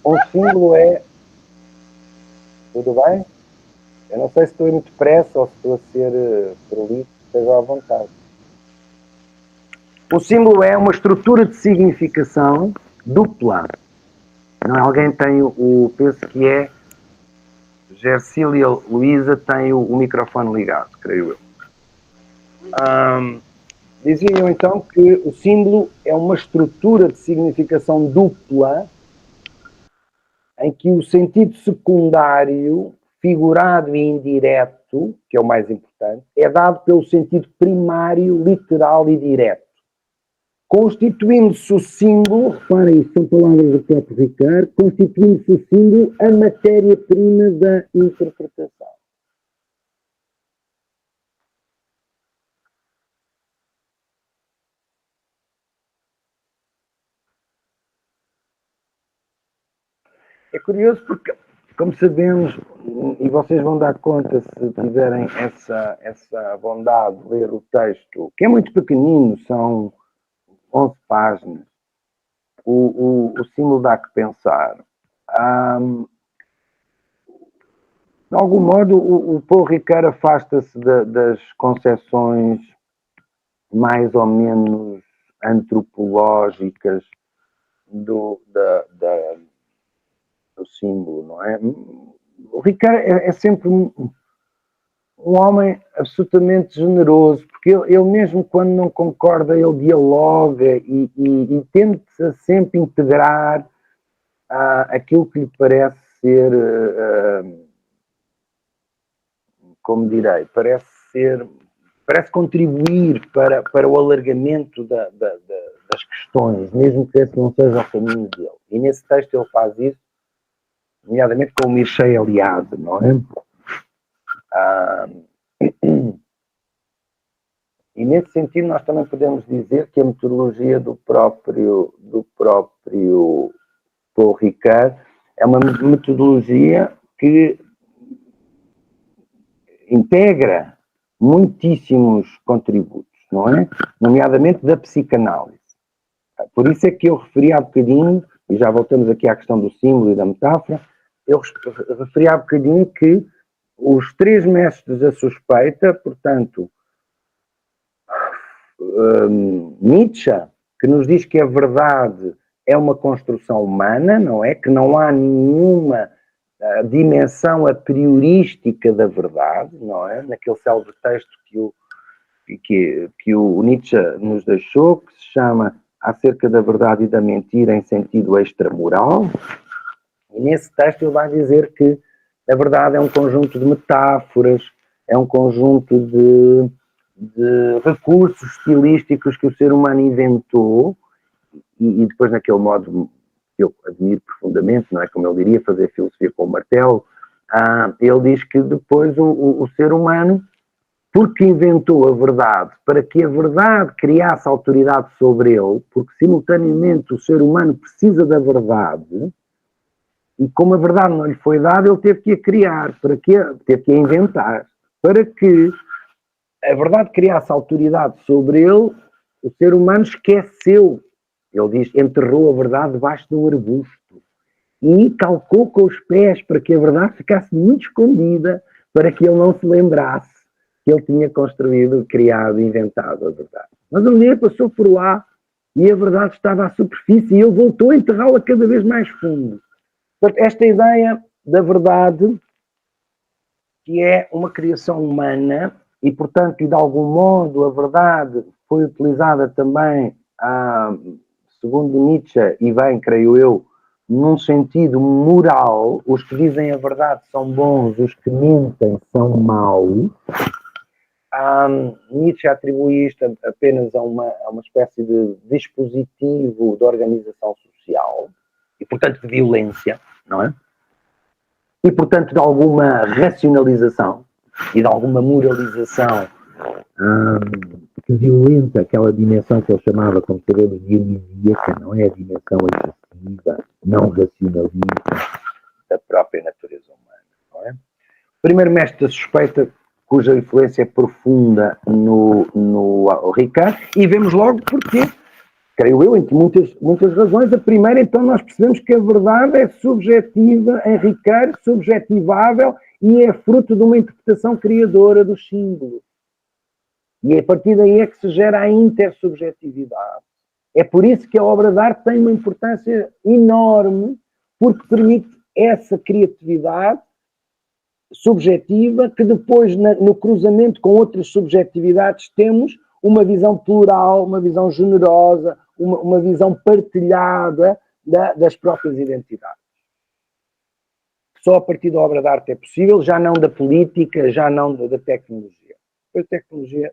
Um símbolo é... Tudo bem? Eu não sei se estou muito depressa ou se estou a ser prolixo, esteja à vontade. O símbolo é uma estrutura de significação dupla. Não, alguém tem penso que é Gercília Luísa tem o microfone ligado, creio eu. Diziam então que o símbolo é uma estrutura de significação dupla em que o sentido secundário, figurado e indireto, resto, que é o mais importante, é dado pelo sentido primário, literal e direto. Constituindo-se o símbolo, reparem, isto são palavras do próprio Ricard, constituindo-se o símbolo a matéria-prima da interpretação. É curioso porque, como sabemos, e vocês vão dar conta se tiverem essa bondade de ler o texto, que é muito pequenino, são 11 páginas, o símbolo dá que pensar. De algum modo, o Paul Ricard afasta-se das concepções mais ou menos antropológicas do símbolo, não é? O Ricard é sempre um homem absolutamente generoso, porque ele mesmo quando não concorda, ele dialoga e tenta sempre integrar aquilo que lhe parece ser, como direi, parece contribuir para o alargamento das questões, mesmo que esse não seja o caminho dele. E nesse texto ele faz isso, nomeadamente com o Mircea Eliade, não é? E nesse sentido nós também podemos dizer que a metodologia do próprio Paul Ricard é uma metodologia que integra muitíssimos contributos, não é? Nomeadamente da psicanálise. Por isso é que eu referi há bocadinho, e já voltamos aqui à questão do símbolo e da metáfora, eu referi há bocadinho que os três mestres da suspeita, portanto, Nietzsche, que nos diz que a verdade é uma construção humana, não é? Que não há nenhuma dimensão a priorística da verdade, não é? Naquele célebre texto que o Nietzsche nos deixou, que se chama Acerca da Verdade e da Mentira em Sentido Extramoral. E nesse texto ele vai dizer que a verdade é um conjunto de metáforas, é um conjunto de recursos estilísticos que o ser humano inventou e depois naquele modo que eu admiro profundamente, não é? Como ele diria, fazer filosofia com o martelo, ele diz que depois o ser humano, porque inventou a verdade, para que a verdade criasse autoridade sobre ele, porque simultaneamente o ser humano precisa da verdade, e como a verdade não lhe foi dada, ele teve que a criar, teve que a inventar, para que a verdade criasse autoridade sobre ele, o ser humano esqueceu. Ele diz, enterrou a verdade debaixo de um arbusto e calcou com os pés para que a verdade ficasse muito escondida, para que ele não se lembrasse que ele tinha construído, criado, inventado a verdade. Mas um dia passou por lá e a verdade estava à superfície e ele voltou a enterrá-la cada vez mais fundo. Portanto, esta ideia da verdade, que é uma criação humana, e, portanto, de algum modo, a verdade foi utilizada também, segundo Nietzsche, e bem, creio eu, num sentido moral. Os que dizem a verdade são bons, os que mentem são maus. Nietzsche atribui isto apenas a uma espécie de dispositivo de organização social, e, portanto, de violência, não é? E, portanto, de alguma racionalização e de alguma moralização que violenta aquela dimensão que ele chamava, como sabemos, dionisíaca, não é? A dimensão excessiva, não racionalista da própria natureza humana, não é? O primeiro mestre da suspeita, cuja influência é profunda no Ricard, e vemos logo porquê. Creio eu, entre muitas razões. A primeira, então, nós percebemos que a verdade é subjetiva em Ricard, subjetivável, e é fruto de uma interpretação criadora dos símbolos. E a partir daí é que se gera a intersubjetividade. É por isso que a obra de arte tem uma importância enorme, porque permite essa criatividade subjetiva que depois, no cruzamento com outras subjetividades, temos uma visão plural, uma visão generosa, uma visão partilhada das próprias identidades. só a partir da obra de arte é possível, já não da política, já não da tecnologia. A tecnologia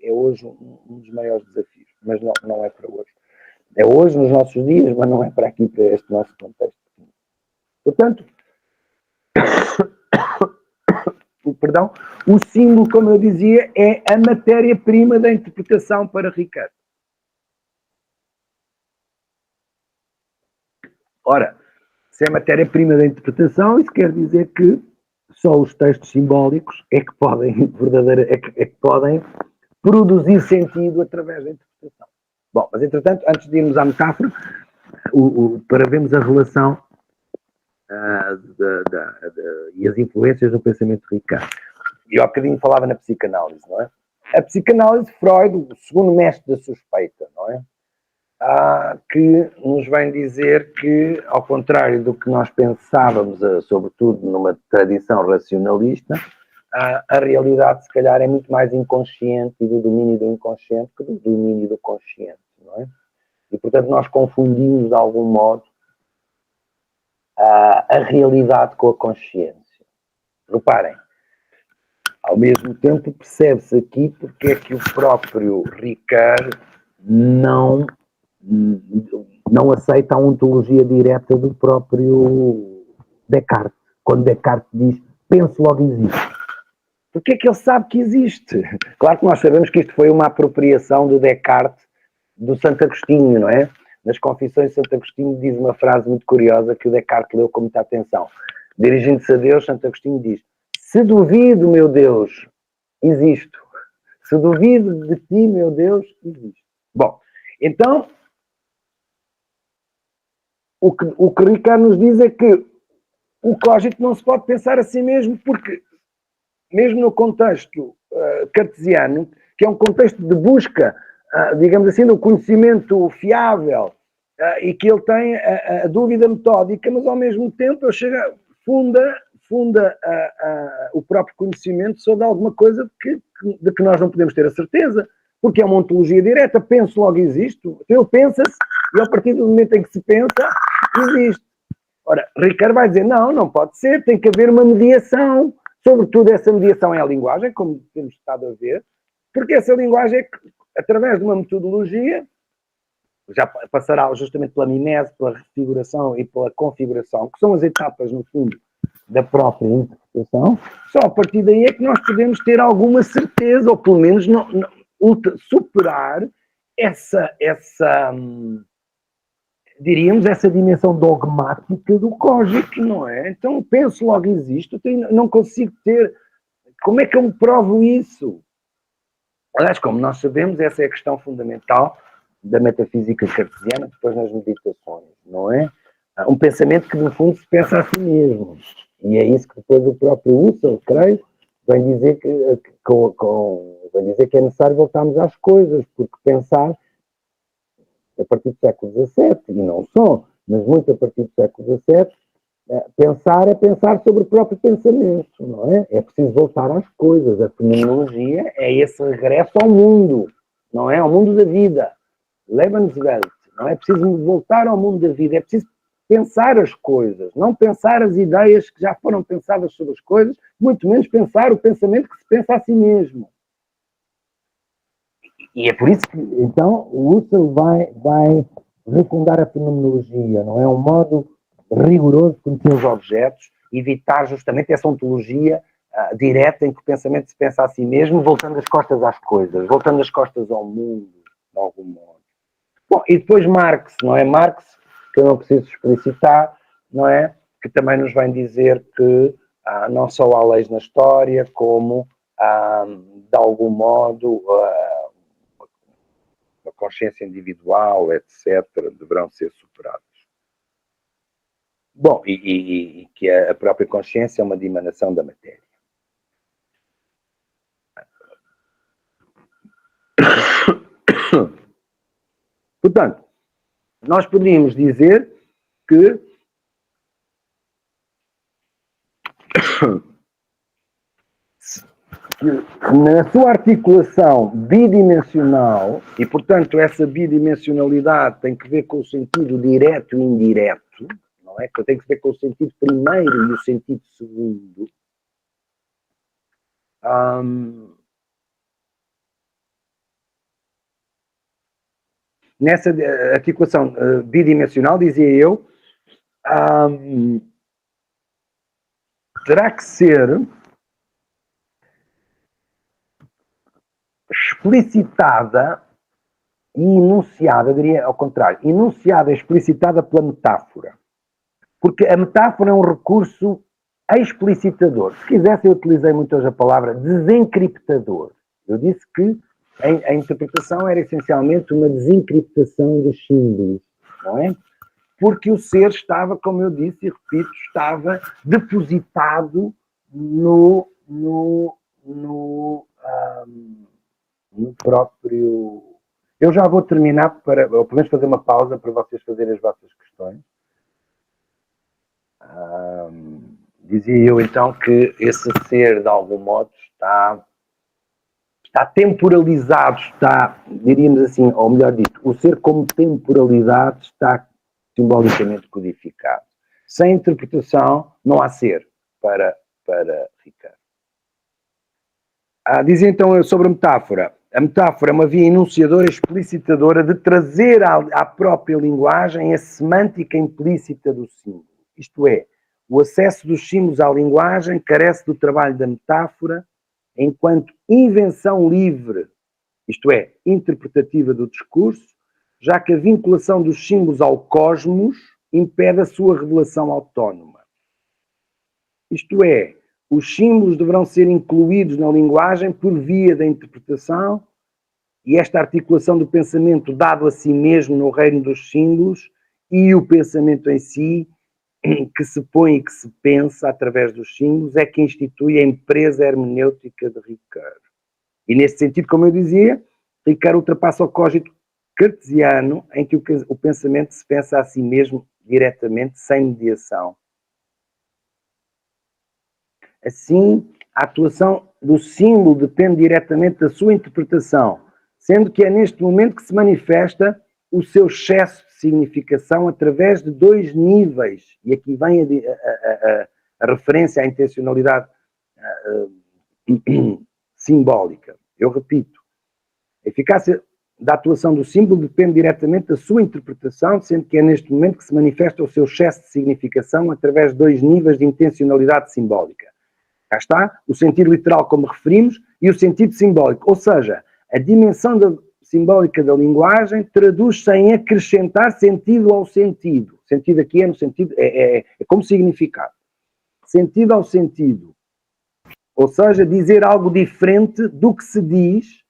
é hoje um dos maiores desafios, mas não é para hoje. É hoje, nos nossos dias, mas não é para aqui, para este nosso contexto. Portanto, o símbolo, como eu dizia, é a matéria-prima da interpretação para Ricardo. Ora, se é matéria-prima da interpretação, isso quer dizer que só os textos simbólicos é que podem, podem produzir sentido através da interpretação. Bom, mas entretanto, antes de irmos à metáfora, para vermos a relação e as influências do pensamento de Ricardo. Eu há bocadinho falava na psicanálise, não é? A psicanálise, Freud, o segundo mestre da suspeita, não é? Que nos vem dizer que, ao contrário do que nós pensávamos, sobretudo numa tradição racionalista, a realidade, se calhar, é muito mais inconsciente e do domínio do inconsciente que do domínio do consciente, não é? E, portanto, nós confundimos, de algum modo, a realidade com a consciência. Reparem, ao mesmo tempo percebe-se aqui porque é que o próprio Ricard não aceita a ontologia direta do próprio Descartes. Quando Descartes diz, penso logo existe. Porque é que ele sabe que existe? Claro que nós sabemos que isto foi uma apropriação do Descartes do Santo Agostinho, não é? Nas Confissões de Santo Agostinho diz uma frase muito curiosa que o Descartes leu com muita atenção. Dirigindo-se a Deus, Santo Agostinho diz: se duvido, meu Deus, existo. Se duvido de ti, meu Deus, existo. Bom, então, o que Ricardo nos diz é que o cogito não se pode pensar a si mesmo, porque, mesmo no contexto cartesiano, que é um contexto de busca, digamos assim, do conhecimento fiável, e que ele tem a dúvida metódica, mas ao mesmo tempo ele funda o próprio conhecimento sobre alguma coisa de que nós não podemos ter a certeza, porque é uma ontologia direta, penso logo existo, ele pensa-se, e a partir do momento em que se pensa, existe. Ora, Ricardo vai dizer, não pode ser, tem que haver uma mediação, sobretudo essa mediação é a linguagem, como temos estado a ver, porque essa linguagem é que, através de uma metodologia, já passará justamente pela mimese, pela refiguração e pela configuração, que são as etapas, no fundo, da própria interpretação, só a partir daí é que nós podemos ter alguma certeza, ou pelo menos superar diríamos, essa dimensão dogmática do cógico, não é? Então, penso logo existo, não consigo ter... Como é que eu me provo isso? Aliás, como nós sabemos, essa é a questão fundamental da metafísica cartesiana, depois nas meditações, não é? Um pensamento que, no fundo, se pensa a si mesmo. E é isso que depois o próprio Husserl, creio, vem dizer que é necessário voltarmos às coisas, porque pensar, a partir do século XVII, e não só, mas muito a partir do século XVII, pensar é pensar sobre o próprio pensamento, não é? É preciso voltar às coisas. A fenomenologia é esse regresso ao mundo, não é? Ao mundo da vida. Lebenswelt, não é? É preciso voltar ao mundo da vida, é preciso pensar as coisas, não pensar as ideias que já foram pensadas sobre as coisas, muito menos pensar o pensamento que se pensa a si mesmo. E é por isso que, então, o Husserl vai refundar a fenomenologia, não é? Um modo rigoroso de conhecer os objetos, evitar justamente essa ontologia direta em que o pensamento se pensa a si mesmo, voltando as costas às coisas, voltando as costas ao mundo, de algum modo. Bom, e depois Marx, não é? Marx, que eu não preciso explicitar, não é? Que também nos vem dizer que não só há leis na história, como, de algum modo, a consciência individual, etc., deverão ser superadas. Bom, e que a própria consciência é uma dimanação da matéria. Portanto, nós poderíamos dizer que na sua articulação bidimensional, e portanto essa bidimensionalidade tem que ver com o sentido direto e indireto, não não é? Que eu tenho que ver com o sentido primeiro e o sentido segundo. Nessa articulação bidimensional, dizia eu, terá que ser explicitada e enunciada, diria ao contrário, enunciada e explicitada pela metáfora. Porque a metáfora é um recurso explicitador. Se quisesse, eu utilizei muito hoje a palavra desencriptador. Eu disse que a interpretação era essencialmente uma desencriptação dos símbolos, não é? Porque o ser estava, como eu disse e repito, estava depositado no próprio... Eu já vou terminar, ou pelo menos fazer uma pausa para vocês fazerem as vossas questões. Dizia eu então que esse ser, de algum modo, está temporalizado, diríamos assim, ou melhor dito, o ser como temporalidade está simbolicamente codificado. Sem interpretação não há ser para Ricardo. Dizia então eu sobre a metáfora. A metáfora é uma via enunciadora e explicitadora de trazer à própria linguagem a semântica implícita do símbolo. Isto é, o acesso dos símbolos à linguagem carece do trabalho da metáfora enquanto invenção livre, isto é, interpretativa do discurso, já que a vinculação dos símbolos ao cosmos impede a sua revelação autónoma. Isto é, os símbolos deverão ser incluídos na linguagem por via da interpretação e esta articulação do pensamento dado a si mesmo no reino dos símbolos e o pensamento em si, que se põe e que se pensa através dos símbolos, é que institui a empresa hermenêutica de Ricardo. E nesse sentido, como eu dizia, Ricardo ultrapassa o cogito cartesiano, em que o pensamento se pensa a si mesmo diretamente, sem mediação. Assim, a atuação do símbolo depende diretamente da sua interpretação, sendo que é neste momento que se manifesta o seu excesso de significação através de dois níveis, e aqui vem a referência à intencionalidade simbólica. Eu repito, a eficácia da atuação do símbolo depende diretamente da sua interpretação, sendo que é neste momento que se manifesta o seu excesso de significação através de dois níveis de intencionalidade simbólica. Cá está, o sentido literal, como referimos, e o sentido simbólico, ou seja, a dimensão simbólica da linguagem traduz-se em acrescentar sentido ao sentido. Sentido aqui é no sentido, é como significado. Sentido ao sentido. Ou seja, dizer algo diferente do que se diz,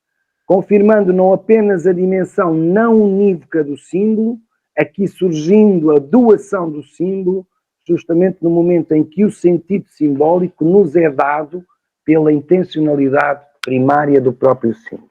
confirmando não apenas a dimensão não unívoca do símbolo, aqui surgindo a doação do símbolo, justamente no momento em que o sentido simbólico nos é dado pela intencionalidade primária do próprio símbolo.